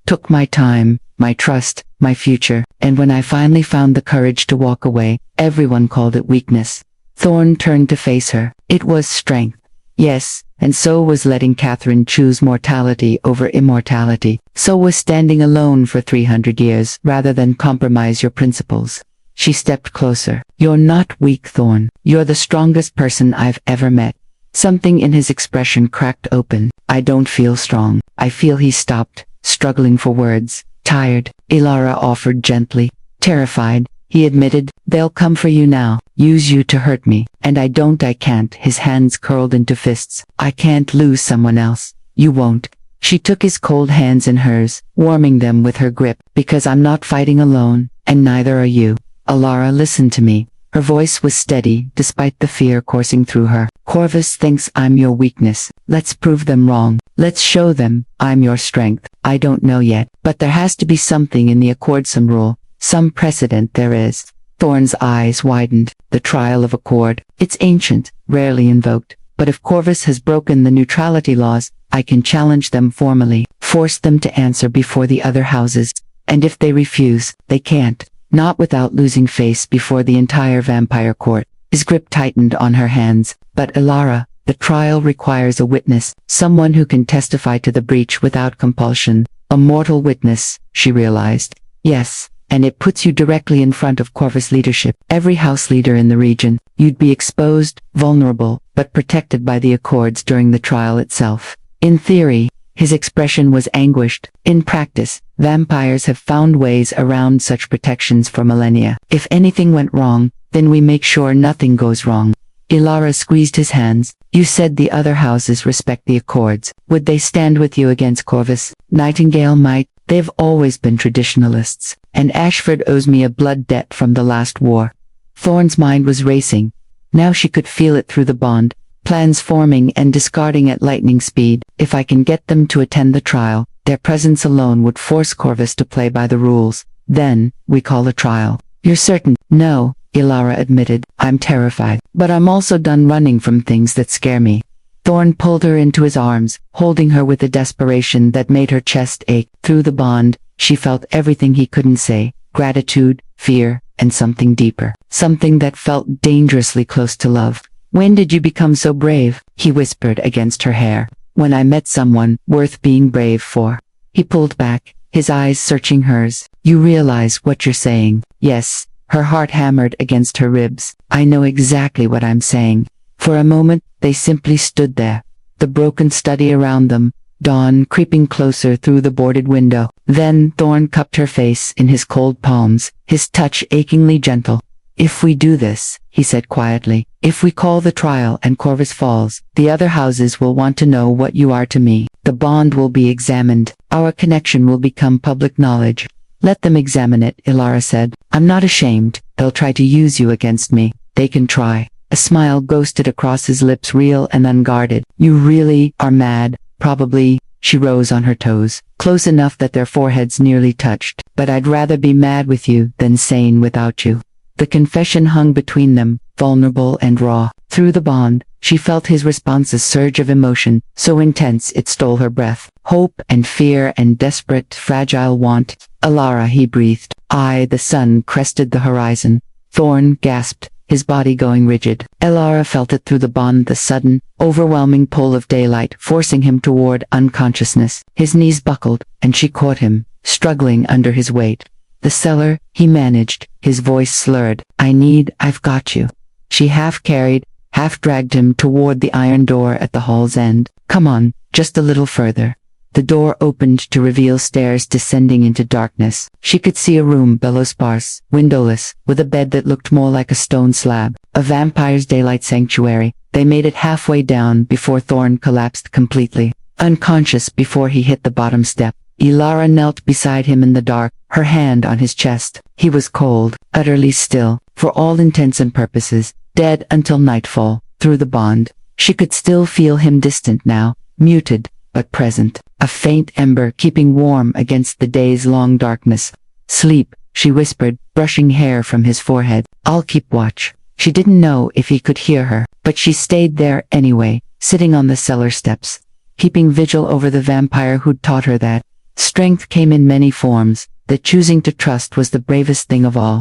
took my time, my trust, my future, and when I finally found the courage to walk away, everyone called it weakness. Thorn turned to face her. It was strength. Yes, and so was letting Catherine choose mortality over immortality. So was standing alone for 300 years rather than compromise your principles. She stepped closer. You're not weak, Thorn. You're the strongest person I've ever met. Something in his expression cracked open. I don't feel strong. I feel. He stopped, struggling for words. Tired, Ilara offered gently. Terrified, he admitted, they'll come for you now, use you to hurt me, and I can't. His hands curled into fists. I can't lose someone else. You won't. She took his cold hands in hers, warming them with her grip, because I'm not fighting alone, and neither are you. Ilara listened to me. Her voice was steady, despite the fear coursing through her. Corvus thinks I'm your weakness. Let's prove them wrong. Let's show them I'm your strength. I don't know yet, but there has to be something in the Accord, some rule, some precedent. There is. Thorn's eyes widened. The trial of Accord. It's ancient, rarely invoked, but if Corvus has broken the neutrality laws, I can challenge them formally, force them to answer before the other houses, and if they refuse, they can't. Not without losing face before the entire vampire court. His grip tightened on her hands. But Ilara, the trial requires a witness, someone who can testify to the breach without compulsion. A mortal witness, she realized. Yes, and it puts you directly in front of Corvus leadership, every house leader in the region. You'd be exposed, vulnerable, but protected by the Accords during the trial itself. In theory, his expression was anguished. In practice, vampires have found ways around such protections for millennia. If anything went wrong, then we make sure nothing goes wrong. Ilara squeezed his hands. You said the other houses respect the Accords. Would they stand with you against Corvus? Nightingale might. They've always been traditionalists. And Ashford owes me a blood debt from the last war. Thorn's mind was racing. Now she could feel it through the bond. Plans forming and discarding at lightning speed. If I can get them to attend the trial, their presence alone would force Corvus to play by the rules. Then, we call a trial. You're certain? No, Ilara admitted. I'm terrified. But I'm also done running from things that scare me. Thorn pulled her into his arms, holding her with a desperation that made her chest ache. Through the bond, she felt everything he couldn't say. Gratitude, fear, and something deeper. Something that felt dangerously close to love. When did you become so brave? He whispered against her hair. When I met someone worth being brave for. He pulled back, his eyes searching hers. You realize what you're saying? Yes. Her heart hammered against her ribs. I know exactly what I'm saying. For a moment, they simply stood there. The broken study around them, dawn creeping closer through the boarded window. Then Thorn cupped her face in his cold palms, his touch achingly gentle. If we do this, he said quietly, if we call the trial and Corvus falls, the other houses will want to know what you are to me. The bond will be examined. Our connection will become public knowledge. Let them examine it, Ilara said. I'm not ashamed. They'll try to use you against me. They can try. A smile ghosted across his lips, real and unguarded. You really are mad, probably. She rose on her toes, close enough that their foreheads nearly touched. But I'd rather be mad with you than sane without you. The confession hung between them, vulnerable and raw. Through the bond, she felt his response, a surge of emotion, so intense it stole her breath. Hope and fear and desperate, fragile want. Ilara, he breathed. The sun crested the horizon. Thorn gasped, his body going rigid. Ilara felt it through the bond, the sudden, overwhelming pull of daylight, forcing him toward unconsciousness. His knees buckled, and she caught him, struggling under his weight. The cellar, he managed, his voice slurred. I've got you. She half carried, half-dragged him toward the iron door at the hall's end. "Come on, just a little further." The door opened to reveal stairs descending into darkness. She could see a room below, sparse, windowless, with a bed that looked more like a stone slab. A vampire's daylight sanctuary. They made it halfway down before Thorn collapsed completely. Unconscious before he hit the bottom step, Ilara knelt beside him in the dark, her hand on his chest. He was cold, utterly still, for all intents and purposes, dead until nightfall. Through the bond, she could still feel him distant now, muted, but present. A faint ember keeping warm against the day's-long darkness. "Sleep," she whispered, brushing hair from his forehead. "I'll keep watch." She didn't know if he could hear her, but she stayed there anyway, sitting on the cellar steps, keeping vigil over the vampire who'd taught her that strength came in many forms, that choosing to trust was the bravest thing of all.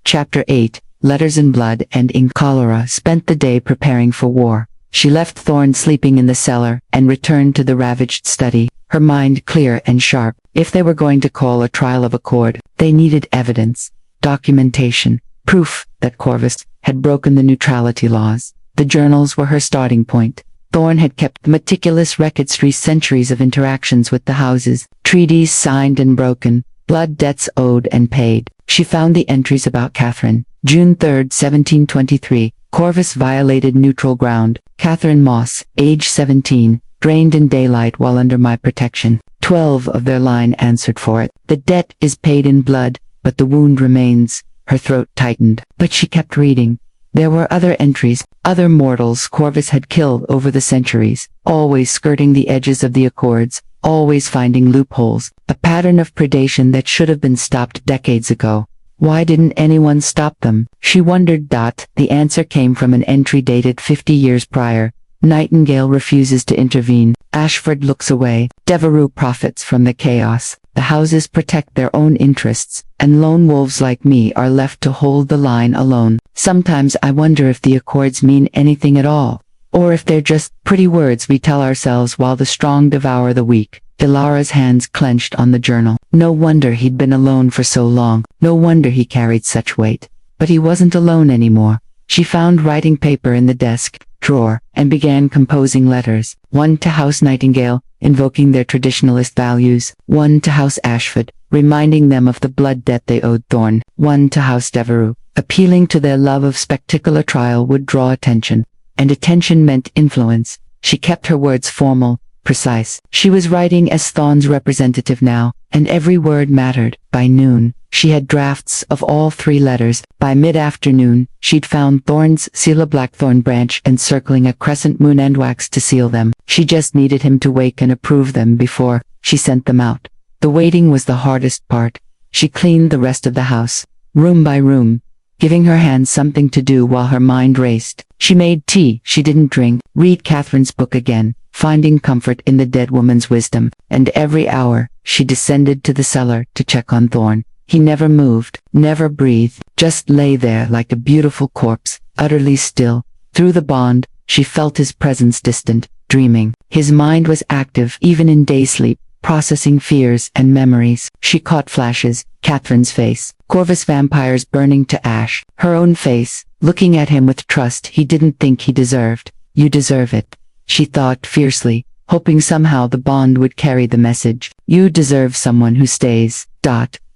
Chapter 8, Letters in Blood and Ink. Cholera spent the day preparing for war. She left Thorn sleeping in the cellar and returned to the ravaged study, her mind clear and sharp. If they were going to call a trial of accord, they needed evidence, documentation, proof that Corvus had broken the neutrality laws. The journals were her starting point. Thorn had kept meticulous records, 3 centuries of interactions with the houses, treaties signed and broken, blood debts owed and paid. She found the entries about Catherine. June 3, 1723, Corvus violated neutral ground. Catherine Moss, age 17, drained in daylight while under my protection. 12 of their line answered for it. The debt is paid in blood, but the wound remains. Her throat tightened, but she kept reading. There were other entries, other mortals Corvus had killed over the centuries, always skirting the edges of the accords, always finding loopholes, a pattern of predation that should have been stopped decades ago. Why didn't anyone stop them? She wondered. The answer came from an entry dated 50 years prior. Nightingale refuses to intervene. Ashford looks away. Devereux profits from the chaos. The houses protect their own interests, and lone wolves like me are left to hold the line alone. Sometimes I wonder if the accords mean anything at all, or if they're just pretty words we tell ourselves while the strong devour the weak. Ilara's hands clenched on the journal. No wonder he'd been alone for so long. No wonder he carried such weight. But he wasn't alone anymore. She found writing paper in the desk drawer and began composing letters. One to House Nightingale, invoking their traditionalist values. One to House Ashford, reminding them of the blood debt they owed Thorn. One to House Devereux, appealing to their love of spectacular trial would draw attention. And attention meant influence. She kept her words formal, precise. She was writing as Thorn's representative now, and every word mattered. By noon, she had drafts of all 3 letters. By mid-afternoon, she'd found Thorn's seal, a blackthorn branch encircling a crescent moon, and wax to seal them. She just needed him to wake and approve them before she sent them out. The waiting was the hardest part. She cleaned the rest of the house, room by room, giving her hands something to do while her mind raced. She made tea she didn't drink, read Catherine's book again, finding comfort in the dead woman's wisdom, and every hour, she descended to the cellar to check on Thorn. He never moved, never breathed, just lay there like a beautiful corpse, utterly still. Through the bond, she felt his presence distant, dreaming. His mind was active even in day sleep, processing fears and memories. She caught flashes, Catherine's face, Corvus vampires burning to ash, her own face, looking at him with trust he didn't think he deserved. "You deserve it," she thought fiercely, hoping somehow the bond would carry the message. "You deserve someone who stays."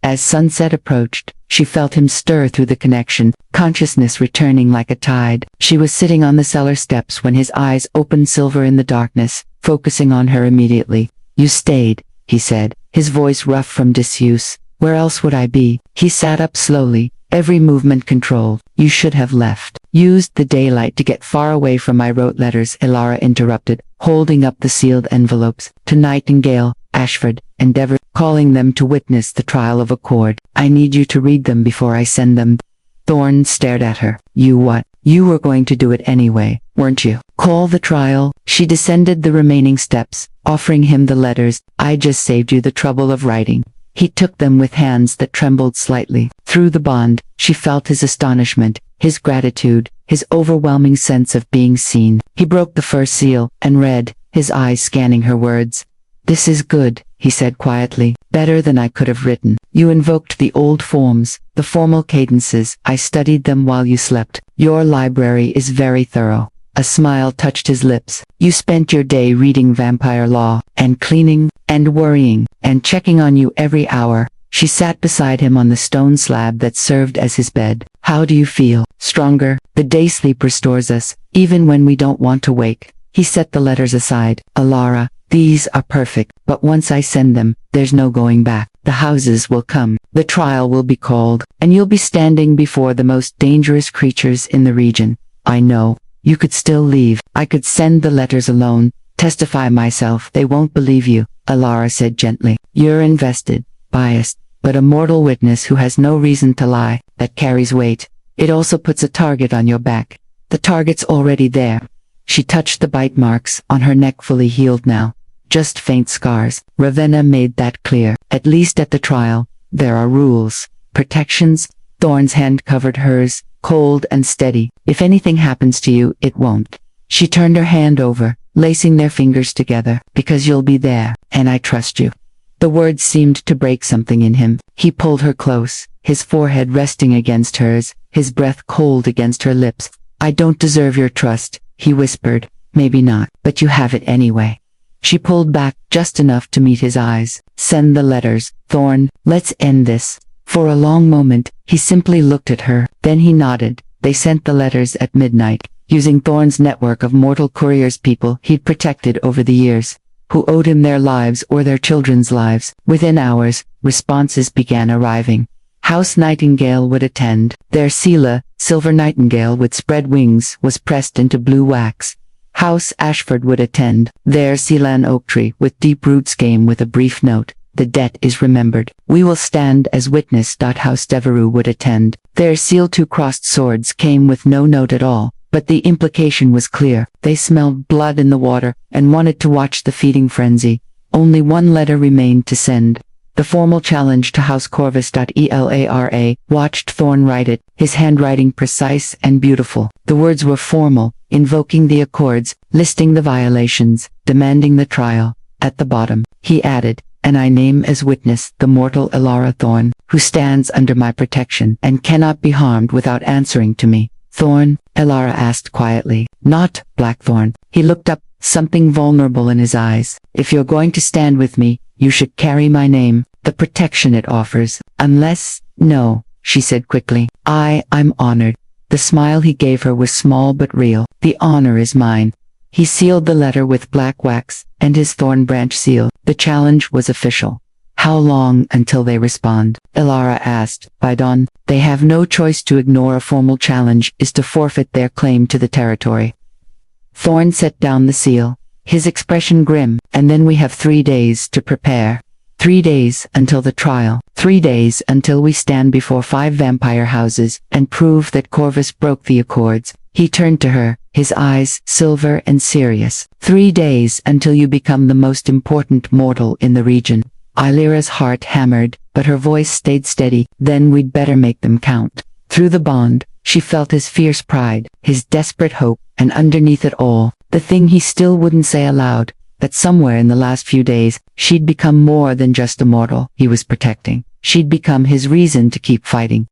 As sunset approached, she felt him stir through the connection, consciousness returning like a tide. She was sitting on the cellar steps when his eyes opened silver in the darkness, focusing on her immediately. "You stayed," he said, his voice rough from disuse. "Where else would I be?" He sat up slowly, every movement controlled. "You should have left." "Used the daylight to get far away from my wrote letters," Ilara interrupted, holding up the sealed envelopes. "To Nightingale, Ashford, and Devereux, calling them to witness the trial of accord. I need you to read them before I send them." Thorn stared at her. "You what? You were going to do it anyway, weren't you? Call the trial?" She descended the remaining steps, offering him the letters. "I just saved you the trouble of writing." He took them with hands that trembled slightly. Through the bond, she felt his astonishment, his gratitude, his overwhelming sense of being seen. He broke the first seal, and read, his eyes scanning her words. "This is good," he said quietly. Better than I could have written. You invoked the old forms, the formal cadences. I studied them while you slept. Your library is very thorough. A smile touched his lips. You spent your day reading vampire law, and cleaning, and worrying, and checking on you every hour. She sat beside him on the stone slab that served as his bed. How do you feel? Stronger. The day sleep restores us, even when we don't want to wake. He set the letters aside. Alara, these are perfect, but once I send them, there's no going back. The houses will come, the trial will be called, and you'll be standing before the most dangerous creatures in the region. I know. You could still leave. I could send the letters alone, testify myself. They won't believe you, Alara said gently. You're invested, biased, but a mortal witness who has no reason to lie, that carries weight. It also puts a target on your back. The target's already there. She touched the bite marks on her neck, fully healed now. Just faint scars. Ravenna made that clear. At least at the trial, there are rules. Protections. Thorn's hand covered hers, cold and steady. If anything happens to you, it won't. She turned her hand over, lacing their fingers together. Because you'll be there, and I trust you. The words seemed to break something in him. He pulled her close, his forehead resting against hers, his breath cold against her lips. I don't deserve your trust, he whispered. Maybe not, but you have it anyway. She pulled back just enough to meet his eyes. Send the letters, Thorn. Let's end this. For a long moment, he simply looked at her. Then he nodded. They sent the letters at midnight, using Thorn's network of mortal couriers, people he'd protected over the years, who owed him their lives or their children's lives. Within hours, responses began arriving. House Nightingale would attend. Their Sela, Silver Nightingale with spread wings, was pressed into blue wax. House Ashford would attend. Their Selan Oaktree with deep roots came with a brief note. The debt is remembered. We will stand as witness. House Devereux would attend. Their Seal Two Crossed Swords came with no note at all, but the implication was clear. They smelled blood in the water and wanted to watch the feeding frenzy. Only one letter remained to send. The formal challenge to House Corvus. Elara watched Thorn write it, his handwriting precise and beautiful. The words were formal, invoking the accords, listing the violations, demanding the trial. At the bottom, he added, and I name as witness the mortal Alara Thorn, who stands under my protection and cannot be harmed without answering to me. Thorn? Alara asked quietly. Not Blackthorn. He looked up, something vulnerable in his eyes. If you're going to stand with me, you should carry my name, the protection it offers. Unless, no, she said quickly. I'm honored. The smile he gave her was small but real. The honor is mine. He sealed the letter with black wax, and his thorn branch seal. The challenge was official. How long until they respond? Alara asked. By dawn. They have no choice. To ignore a formal challenge is to forfeit their claim to the territory. Thorn set down the seal, his expression grim. And then we have 3 days to prepare. 3 days until the trial. 3 days until we stand before 5 vampire houses and prove that Corvus broke the accords. He turned to her, his eyes silver and serious. 3 days until you become the most important mortal in the region. Illyra's heart hammered, but her voice stayed steady. Then we'd better make them count. Through the bond, she felt his fierce pride, his desperate hope, and underneath it all, the thing he still wouldn't say aloud, that somewhere in the last few days, she'd become more than just a mortal he was protecting. She'd become his reason to keep fighting.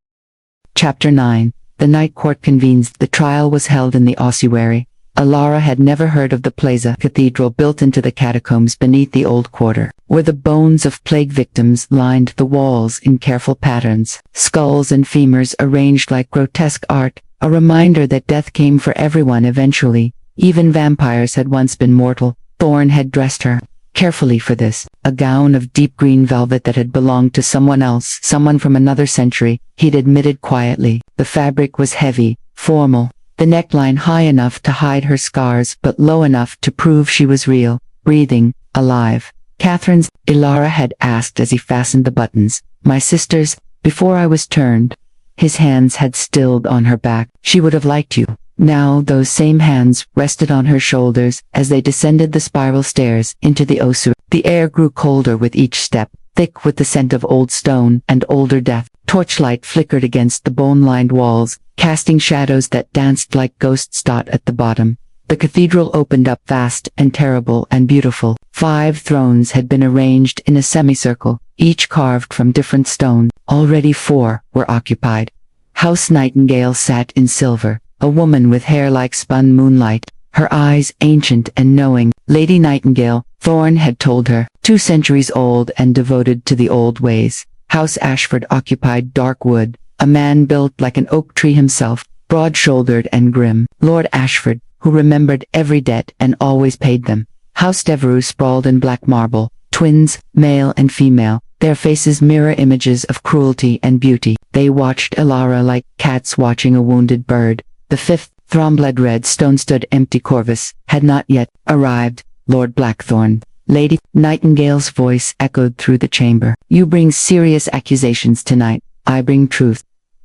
Chapter 9. The night court convenes. The trial was held in the ossuary. Alara had never heard of the Plaza Cathedral built into the catacombs beneath the old quarter, where the bones of plague victims lined the walls in careful patterns, skulls and femurs arranged like grotesque art, a reminder that death came for everyone eventually. Even vampires had once been mortal. Thorn had dressed her carefully for this, a gown of deep green velvet that had belonged to someone else, someone from another century, he'd admitted quietly. The fabric was heavy, formal, the neckline high enough to hide her scars but low enough to prove she was real, breathing, alive. Catherine's, Alara had asked as he fastened the buttons. My sister's, before I was turned. His hands had stilled on her back. She would have liked you. Now those same hands rested on her shoulders as they descended the spiral stairs into the ossuary. The air grew colder with each step, thick with the scent of old stone and older death. Torchlight flickered against the bone-lined walls, casting shadows that danced like ghosts. At the bottom, The cathedral opened up vast and terrible and beautiful. 5 thrones had been arranged in a semicircle, each carved from different stone. Already 4 were occupied. House Nightingale sat in silver, a woman with hair like spun moonlight, her eyes ancient and knowing. Lady Nightingale, Thorn had told her, 2 centuries old and devoted to the old ways. House Ashford occupied dark wood, a man built like an oak tree himself, broad-shouldered and grim. Lord Ashford, who remembered every debt and always paid them. House Devereux sprawled in black marble, twins, male and female, their faces mirror images of cruelty and beauty. They watched Elara like cats watching a wounded bird. The 5th, Thrombleed Red Stone stood empty. Corvus had not yet arrived. Lord Blackthorn. Lady Nightingale's voice echoed through the chamber. You bring serious accusations tonight. I bring truth.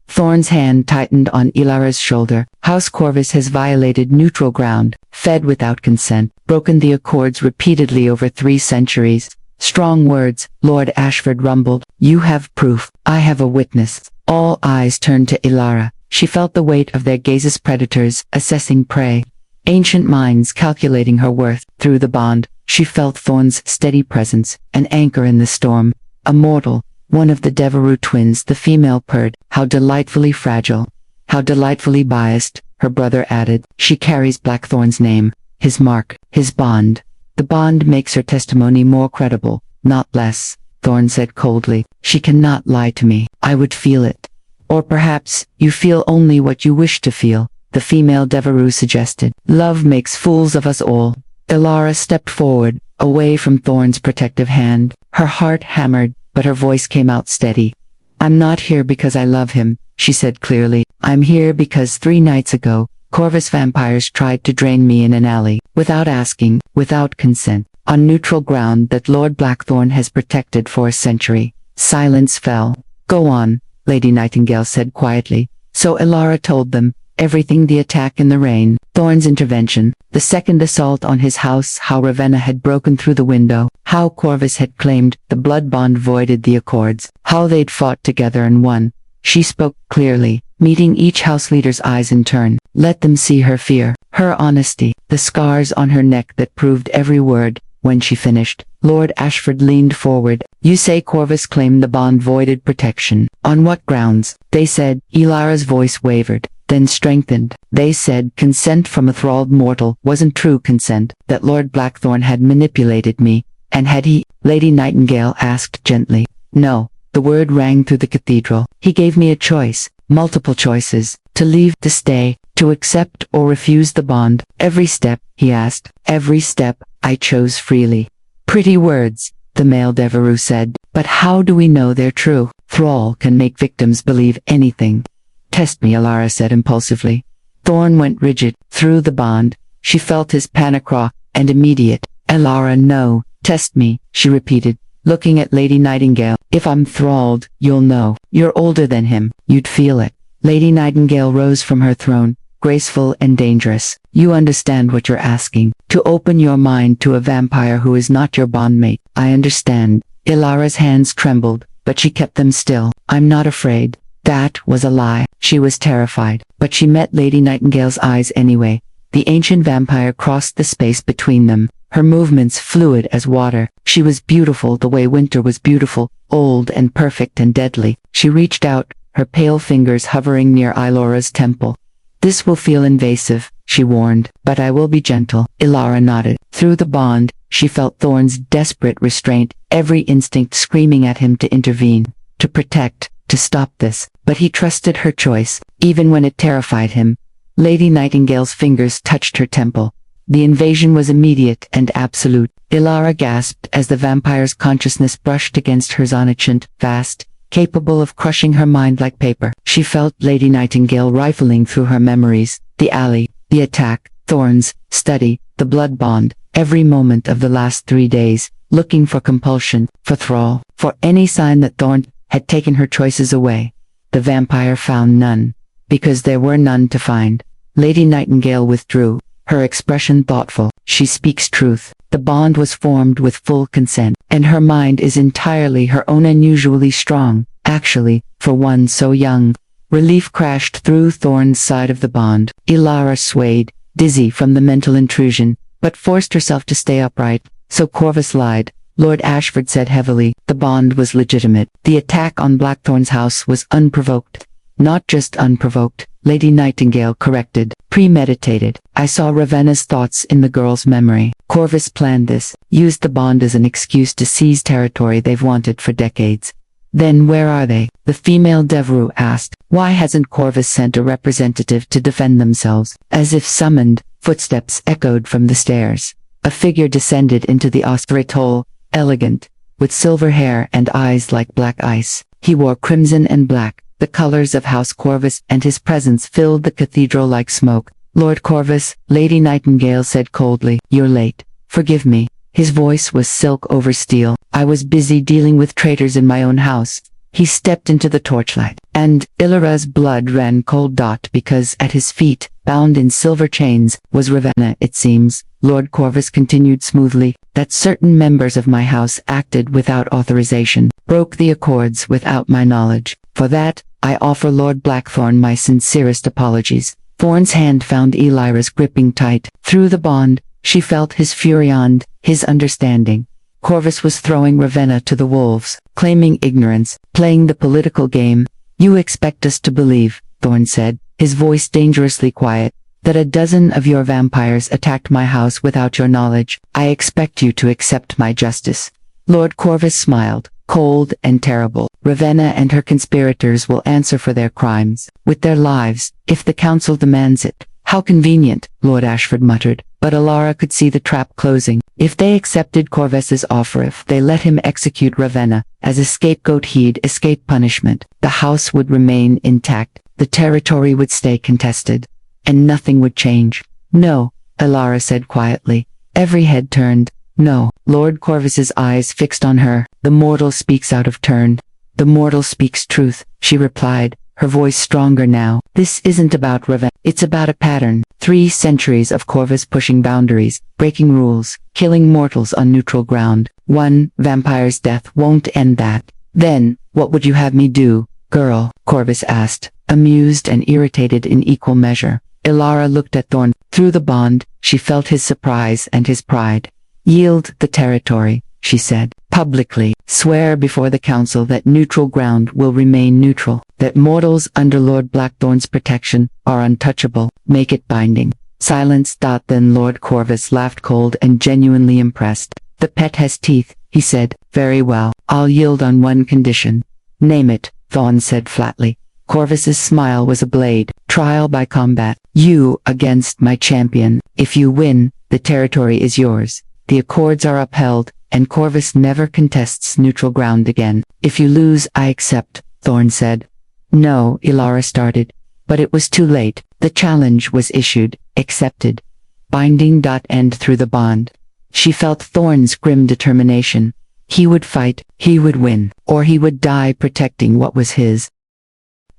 Thorn's hand tightened on Elara's shoulder. House Corvus has violated neutral ground, fed without consent, broken the accords repeatedly over 3 centuries. Strong words, Lord Ashford rumbled. You have proof. I have a witness. All eyes turned to Elara. She felt the weight of their gazes, predators, assessing prey. Ancient minds calculating her worth. Through the bond, she felt Thorn's steady presence, an anchor in the storm. A mortal, one of the Devereux twins, the female purred. How delightfully fragile. How delightfully biased, her brother added. She carries Blackthorn's name, his mark, his bond. The bond makes her testimony more credible, not less, Thorn said coldly. She cannot lie to me. I would feel it. Or perhaps, you feel only what you wish to feel, the female Devereux suggested. Love makes fools of us all. Elara stepped forward, away from Thorn's protective hand. Her heart hammered, but her voice came out steady. I'm not here because I love him, she said clearly. I'm here because 3 nights ago, Corvus vampires tried to drain me in an alley, without asking, without consent, on neutral ground that Lord Blackthorn has protected for a century. Silence fell. Go on, Lady Nightingale said quietly. So Elara told them, everything: the attack in the rain, Thorn's intervention, the second assault on his house, how Ravenna had broken through the window, how Corvus had claimed the blood bond voided the accords, how they'd fought together and won. She spoke clearly, meeting each house leader's eyes in turn. Let them see her fear, her honesty, the scars on her neck that proved every word. When she finished, Lord Ashford leaned forward. You say Corvus claimed the bond voided protection. On what grounds? They said. Elara's voice wavered, then strengthened. They said consent from a thralled mortal wasn't true consent, that Lord Blackthorn had manipulated me. And had he? Lady Nightingale asked gently. No. The word rang through the cathedral. He gave me a choice, multiple choices, to leave, to stay, to accept or refuse the bond. Every step, he asked, every step, I chose freely. Pretty words, the male Devereux said, but how do we know they're true? Thrall can make victims believe anything. Test me, Elara said impulsively. Thorn went rigid. Through the bond, she felt his panicraw, and immediate. Elara, no, test me, she repeated, looking at Lady Nightingale. If I'm thralled, you'll know. You're older than him, you'd feel it. Lady Nightingale rose from her throne, graceful and dangerous. You understand what you're asking. To open your mind to a vampire who is not your bondmate. I understand. Elara's hands trembled, but she kept them still. I'm not afraid. That was a lie. She was terrified, but she met Lady Nightingale's eyes anyway. The ancient vampire crossed the space between them, her movements fluid as water. She was beautiful the way winter was beautiful, old and perfect and deadly. She reached out, her pale fingers hovering near Elora's temple. This will feel invasive, she warned, but I will be gentle. Elara nodded. Through the bond, she felt Thorn's desperate restraint, every instinct screaming at him to intervene, to protect, to stop this. But he trusted her choice, even when it terrified him. Lady Nightingale's fingers touched her temple. The invasion was immediate and absolute. Elara gasped as the vampire's consciousness brushed against hers, omniscient, vast, capable of crushing her mind like paper. She felt Lady Nightingale rifling through her memories, the alley, the attack, Thorn's study, the blood bond, every moment of the last 3 days, looking for compulsion, for thrall, for any sign that Thorn had taken her choices away. The vampire found none, because there were none to find. Lady Nightingale withdrew, her expression thoughtful. She speaks truth. The bond was formed with full consent, and her mind is entirely her own, unusually strong, actually, for one so young. Relief crashed through Thorn's side of the bond. Elara swayed, dizzy from the mental intrusion, but forced herself to stay upright. So Corvus lied. Lord Ashford said heavily. The bond was legitimate. The attack on Blackthorn's house was unprovoked. Not just unprovoked, Lady Nightingale corrected. Premeditated. I saw Ravenna's thoughts in the girl's memory. Corvus planned this, used the bond as an excuse to seize territory they've wanted for decades. Then where are they? The female Devereux asked. Why hasn't Corvus sent a representative to defend themselves? As if summoned, footsteps echoed from the stairs. A figure descended into the ostritole, elegant, with silver hair and eyes like black ice. He wore crimson and black, the colors of House Corvus, and his presence filled the cathedral like smoke. Lord Corvus, Lady Nightingale said coldly. You're late. Forgive me. His voice was silk over steel. I was busy dealing with traitors in my own house. He stepped into the torchlight, and Illyra's blood ran cold. Because at his feet, bound in silver chains, was Ravenna. It seems, Lord Corvus continued smoothly, that certain members of my house acted without authorization, broke the accords without my knowledge. For that, I offer Lord Blackthorn my sincerest apologies. Thorn's hand found Illyra's gripping tight. Through the bond, she felt his fury and his understanding. Corvus was throwing Ravenna to the wolves, claiming ignorance, playing the political game. You expect us to believe, Thorn said, his voice dangerously quiet, that a dozen of your vampires attacked my house without your knowledge. I expect you to accept my justice. Lord Corvus smiled, cold and terrible. Ravenna and her conspirators will answer for their crimes, with their lives, if the council demands it. How convenient, Lord Ashford muttered, but Illyra could see the trap closing. If they accepted Corvus's offer, if they let him execute Ravenna, as a scapegoat he'd escape punishment, the house would remain intact, the territory would stay contested, and nothing would change. No, Illyra said quietly. Every head turned. No. Lord Corvus's eyes fixed on her. The mortal speaks out of turn. The mortal speaks truth, she replied, her voice stronger now. This isn't about Ravenna. It's about a pattern. 3 centuries of Corvus pushing boundaries, breaking rules, killing mortals on neutral ground. One vampire's death won't end that. Then, what would you have me do, girl? Corvus asked, amused and irritated in equal measure. Illyra looked at Thorn. Through the bond, she felt his surprise and his pride. Yield the territory, she said, publicly. Swear before the council that neutral ground will remain neutral, that mortals under Lord Blackthorn's protection are untouchable. Make it binding. Silence. Then Lord Corvus laughed cold and genuinely impressed. The pet has teeth, he said. Very well, I'll yield on one condition. Name it, Thorn said flatly. Corvus's smile was a blade. Trial by combat. You against my champion. If you win, the territory is yours. The accords are upheld, and Corvus never contests neutral ground again. If you lose, I accept, Thorn said. No, Illyra started. But it was too late. The challenge was issued, accepted. Binding. End through the bond. She felt Thorn's grim determination. He would fight, he would win, or he would die protecting what was his.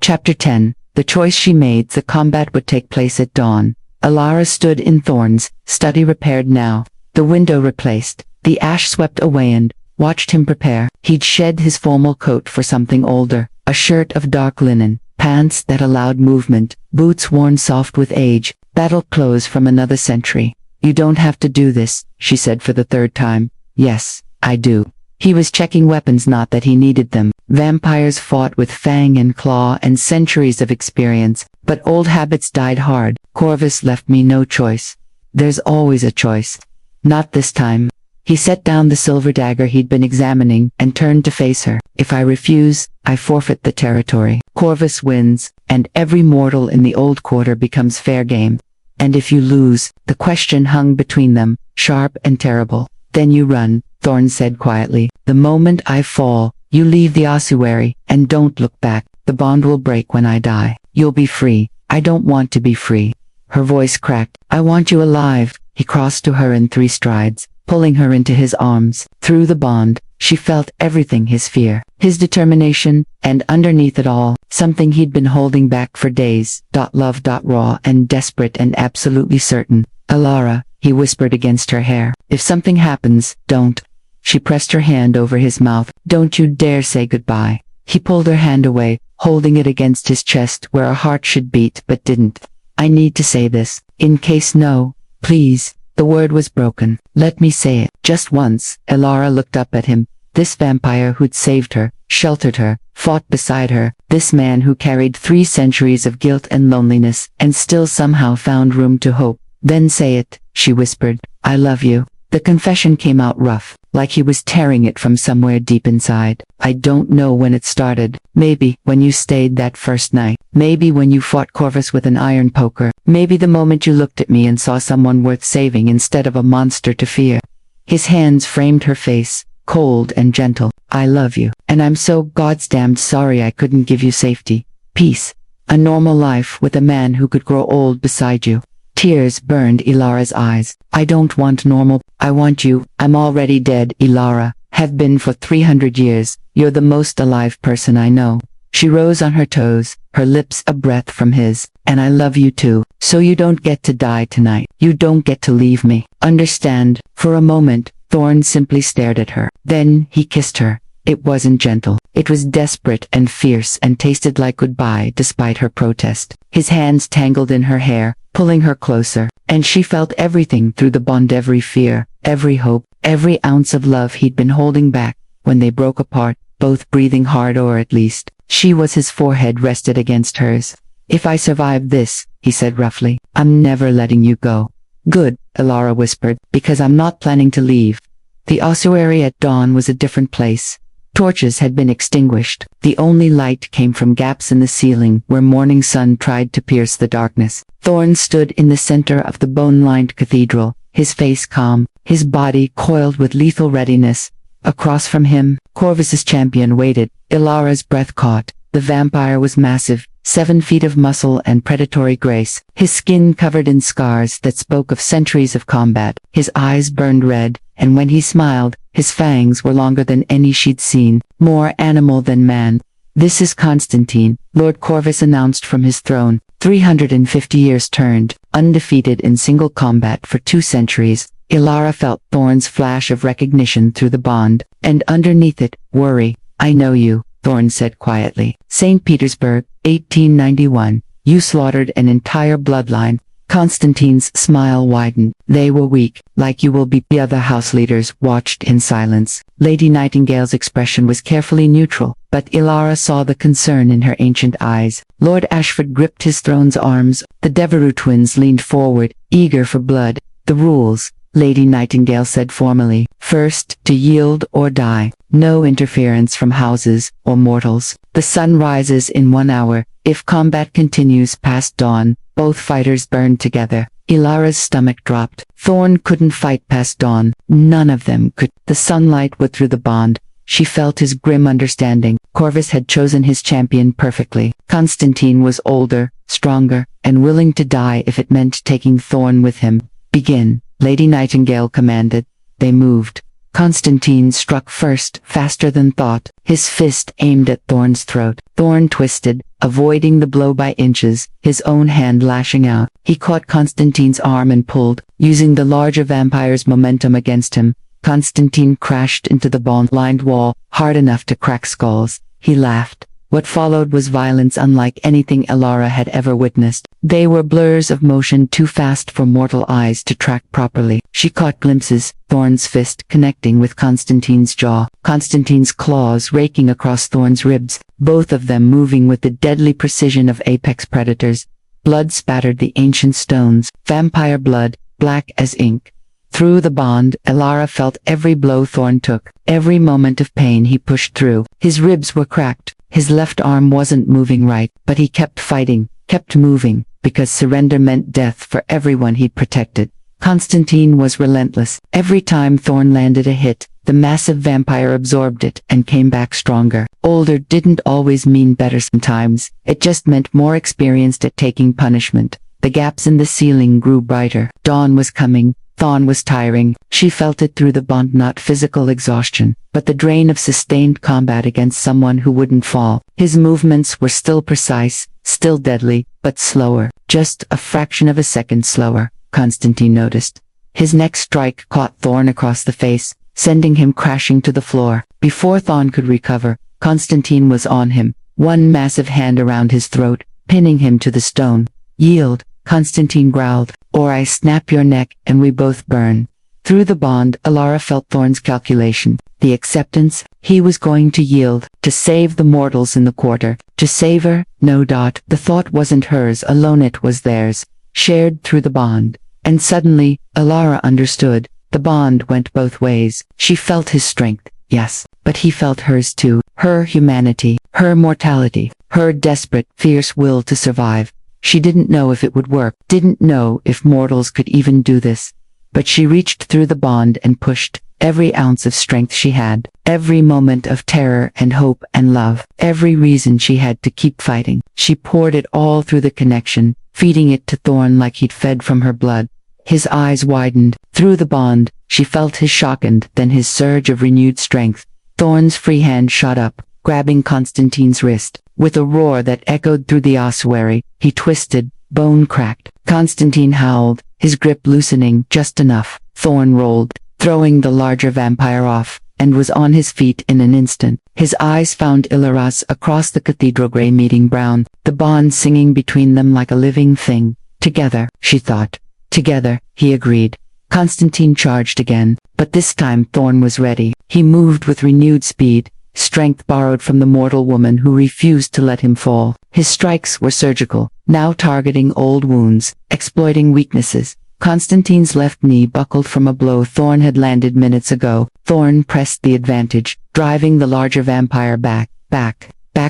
Chapter 10. The choice she made. The combat would take place at dawn. Illyra stood in Thorn's study, repaired now. The window replaced, the ash swept away, and watched him prepare. He'd shed his formal coat for something older, a shirt of dark linen, pants that allowed movement, boots worn soft with age, battle clothes from another century. You don't have to do this, she said for the 3rd time. Yes, I do. He was checking weapons, not that he needed them. Vampires fought with fang and claw and centuries of experience, but old habits died hard. Corvus left me no choice. There's always a choice. Not this time. He set down the silver dagger he'd been examining and turned to face her. If I refuse, I forfeit the territory. Corvus wins, and every mortal in the old quarter becomes fair game. And if you lose, the question hung between them, sharp and terrible. Then you run, Thorn said quietly. The moment I fall, you leave the ossuary, and don't look back. The bond will break when I die. You'll be free. I don't want to be free. Her voice cracked. I want you alive. He crossed to her in 3 strides, pulling her into his arms. Through the bond, she felt everything: his fear, his determination, and underneath it all, something he'd been holding back for days. Love. Raw and desperate and absolutely certain. Illyra, he whispered against her hair. If something happens, don't. She pressed her hand over his mouth. Don't you dare say goodbye. He pulled her hand away, holding it against his chest where a heart should beat but didn't. I need to say this. In case no, please. The word was broken. Let me say it. Just once. Elara looked up at him. This vampire who'd saved her, sheltered her, fought beside her. This man who carried 3 centuries of guilt and loneliness, and still somehow found room to hope. Then say it, she whispered. I love you. The confession came out rough, like he was tearing it from somewhere deep inside. I don't know when it started. Maybe when you stayed that first night. Maybe when you fought Corvus with an iron poker. Maybe the moment you looked at me and saw someone worth saving instead of a monster to fear. His hands framed her face, cold and gentle. I love you, and I'm so goddamned sorry I couldn't give you safety, peace, a normal life with a man who could grow old beside you. Tears burned Ilara's eyes. I don't want normal. I want you. I'm already dead, Ilara. Have been for 300 years. You're the most alive person I know. She rose on her toes, her lips a breath from his. And I love you too. So you don't get to die tonight. You don't get to leave me. Understand? For a moment, Thorn simply stared at her. Then he kissed her. It wasn't gentle. It was desperate and fierce and tasted like goodbye despite her protest. His hands tangled in her hair, pulling her closer, and she felt everything through the bond, every fear, every hope, every ounce of love he'd been holding back. When they broke apart, both breathing hard, or at least, she was. His forehead rested against hers. If I survive this, he said roughly, I'm never letting you go. Good, Ilara whispered, because I'm not planning to leave. The ossuary at dawn was a different place. Torches had been extinguished. The only light came from gaps in the ceiling where morning sun tried to pierce the darkness. Thorn stood in the center of the bone-lined cathedral, his face calm, his body coiled with lethal readiness. Across from him, Corvus's champion waited. Ilara's breath caught. The vampire was massive, 7 feet of muscle and predatory grace, his skin covered in scars that spoke of centuries of combat. His eyes burned red, and when he smiled, his fangs were longer than any she'd seen, more animal than man. This is Constantine, Lord Corvus announced from his throne. 350 years turned, undefeated in single combat for 2 centuries. Ilara felt Thorn's flash of recognition through the bond, and underneath it, worry. I know you, Thorn said quietly. St. Petersburg, 1891. You slaughtered an entire bloodline. Constantine's smile widened. They were weak, like you will be. The other house leaders watched in silence. Lady Nightingale's expression was carefully neutral, but Ilara saw the concern in her ancient eyes. Lord Ashford gripped his throne's arms. The Devereux twins leaned forward, eager for blood. The rules, Lady Nightingale said formally. First, to yield or die. No interference from houses or mortals. The sun rises in 1 hour. If combat continues past dawn, both fighters burned together. Ilara's stomach dropped. Thorn couldn't fight past dawn. None of them could. The sunlight would through the bond. She felt his grim understanding. Corvus had chosen his champion perfectly. Constantine was older, stronger, and willing to die if it meant taking Thorn with him. Begin, Lady Nightingale commanded. They moved. Constantine struck first, faster than thought, his fist aimed at Thorn's throat. Thorn twisted, avoiding the blow by inches, his own hand lashing out. He caught Constantine's arm and pulled, using the larger vampire's momentum against him. Constantine crashed into the bone-lined wall, hard enough to crack skulls. He laughed. What followed was violence unlike anything Ilara had ever witnessed. They were blurs of motion too fast for mortal eyes to track properly. She caught glimpses, Thorn's fist connecting with Constantine's jaw, Constantine's claws raking across Thorn's ribs, both of them moving with the deadly precision of apex predators. Blood spattered the ancient stones, vampire blood, black as ink. Through the bond, Ilara felt every blow Thorn took, every moment of pain he pushed through. His ribs were cracked. His left arm wasn't moving right, but he kept fighting, kept moving, because surrender meant death for everyone he'd protected. Constantine was relentless. Every time Thorn landed a hit, the massive vampire absorbed it and came back stronger. Older didn't always mean better sometimes. It just meant more experienced at taking punishment. The gaps in the ceiling grew brighter. Dawn was coming. Thorn was tiring. She felt it through the bond, not physical exhaustion, but the drain of sustained combat against someone who wouldn't fall. His movements were still precise, still deadly, but slower. Just a fraction of a second slower, Constantine noticed. His next strike caught Thorn across the face, sending him crashing to the floor. Before Thorn could recover, Constantine was on him, one massive hand around his throat, pinning him to the stone. Yield, Constantine growled, "or I snap your neck and we both burn." Through the bond, Alara felt Thorn's calculation, the acceptance. He was going to yield, to save the mortals in the quarter, to save her. No. The thought wasn't hers alone, it was theirs, shared through the bond. And suddenly, Alara understood. The bond went both ways. She felt his strength, yes, but he felt hers too, her humanity, her mortality, her desperate, fierce will to survive. She didn't know if it would work, didn't know if mortals could even do this. But she reached through the bond and pushed, every ounce of strength she had, every moment of terror and hope and love, every reason she had to keep fighting. She poured it all through the connection, feeding it to Thorn like he'd fed from her blood. His eyes widened. Through the bond, she felt his shock and then his surge of renewed strength. Thorn's free hand shot up, grabbing Constantine's wrist. With a roar that echoed through the ossuary, he twisted, bone cracked. Constantine howled, his grip loosening just enough. Thorn rolled, throwing the larger vampire off, and was on his feet in an instant. His eyes found Ilaras across the cathedral, gray meeting brown, the bond singing between them like a living thing. Together, she thought. Together, he agreed. Constantine charged again, but this time Thorn was ready. He moved with renewed speed, strength borrowed from the mortal woman who refused to let him fall. His strikes were surgical, now targeting old wounds, exploiting weaknesses. Constantine's left knee buckled from a blow Thorn had landed minutes ago. Thorn pressed the advantage, driving the larger vampire back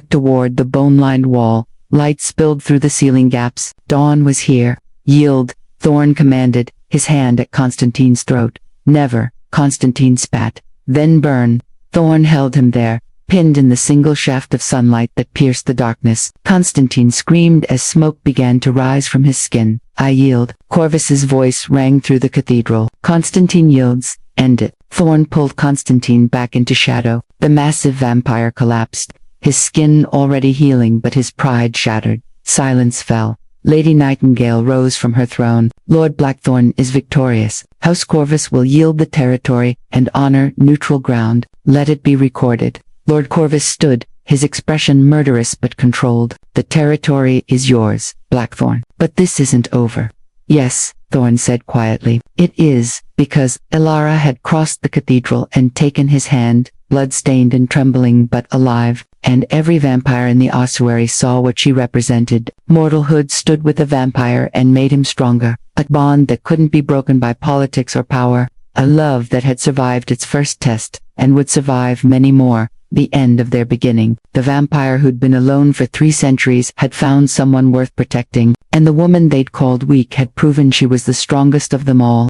toward the bone-lined wall. Light spilled through the ceiling gaps. Dawn was here. Yield, Thorn commanded, his hand at Constantine's throat. Never, Constantine spat. Then burn. Thorn held him there, pinned in the single shaft of sunlight that pierced the darkness. Constantine screamed as smoke began to rise from his skin. I yield. Corvus's voice rang through the cathedral. Constantine yields. End it. Thorn pulled Constantine back into shadow. The massive vampire collapsed, his skin already healing but his pride shattered. Silence fell. Lady Nightingale rose from her throne. Lord Blackthorn is victorious. House Corvus will yield the territory and honor neutral ground. Let it be recorded. Lord Corvus stood, his expression murderous but controlled. The territory is yours, Blackthorn. But this isn't over. Yes, Thorn said quietly. It is, because Ilara had crossed the cathedral and taken his hand, blood-stained and trembling but alive, and every vampire in the ossuary saw what she represented. Mortalhood stood with the vampire and made him stronger. A bond that couldn't be broken by politics or power. A love that had survived its first test, and would survive many more. The end of their beginning. The vampire who'd been alone for 3 centuries had found someone worth protecting, and the woman they'd called weak had proven she was the strongest of them all.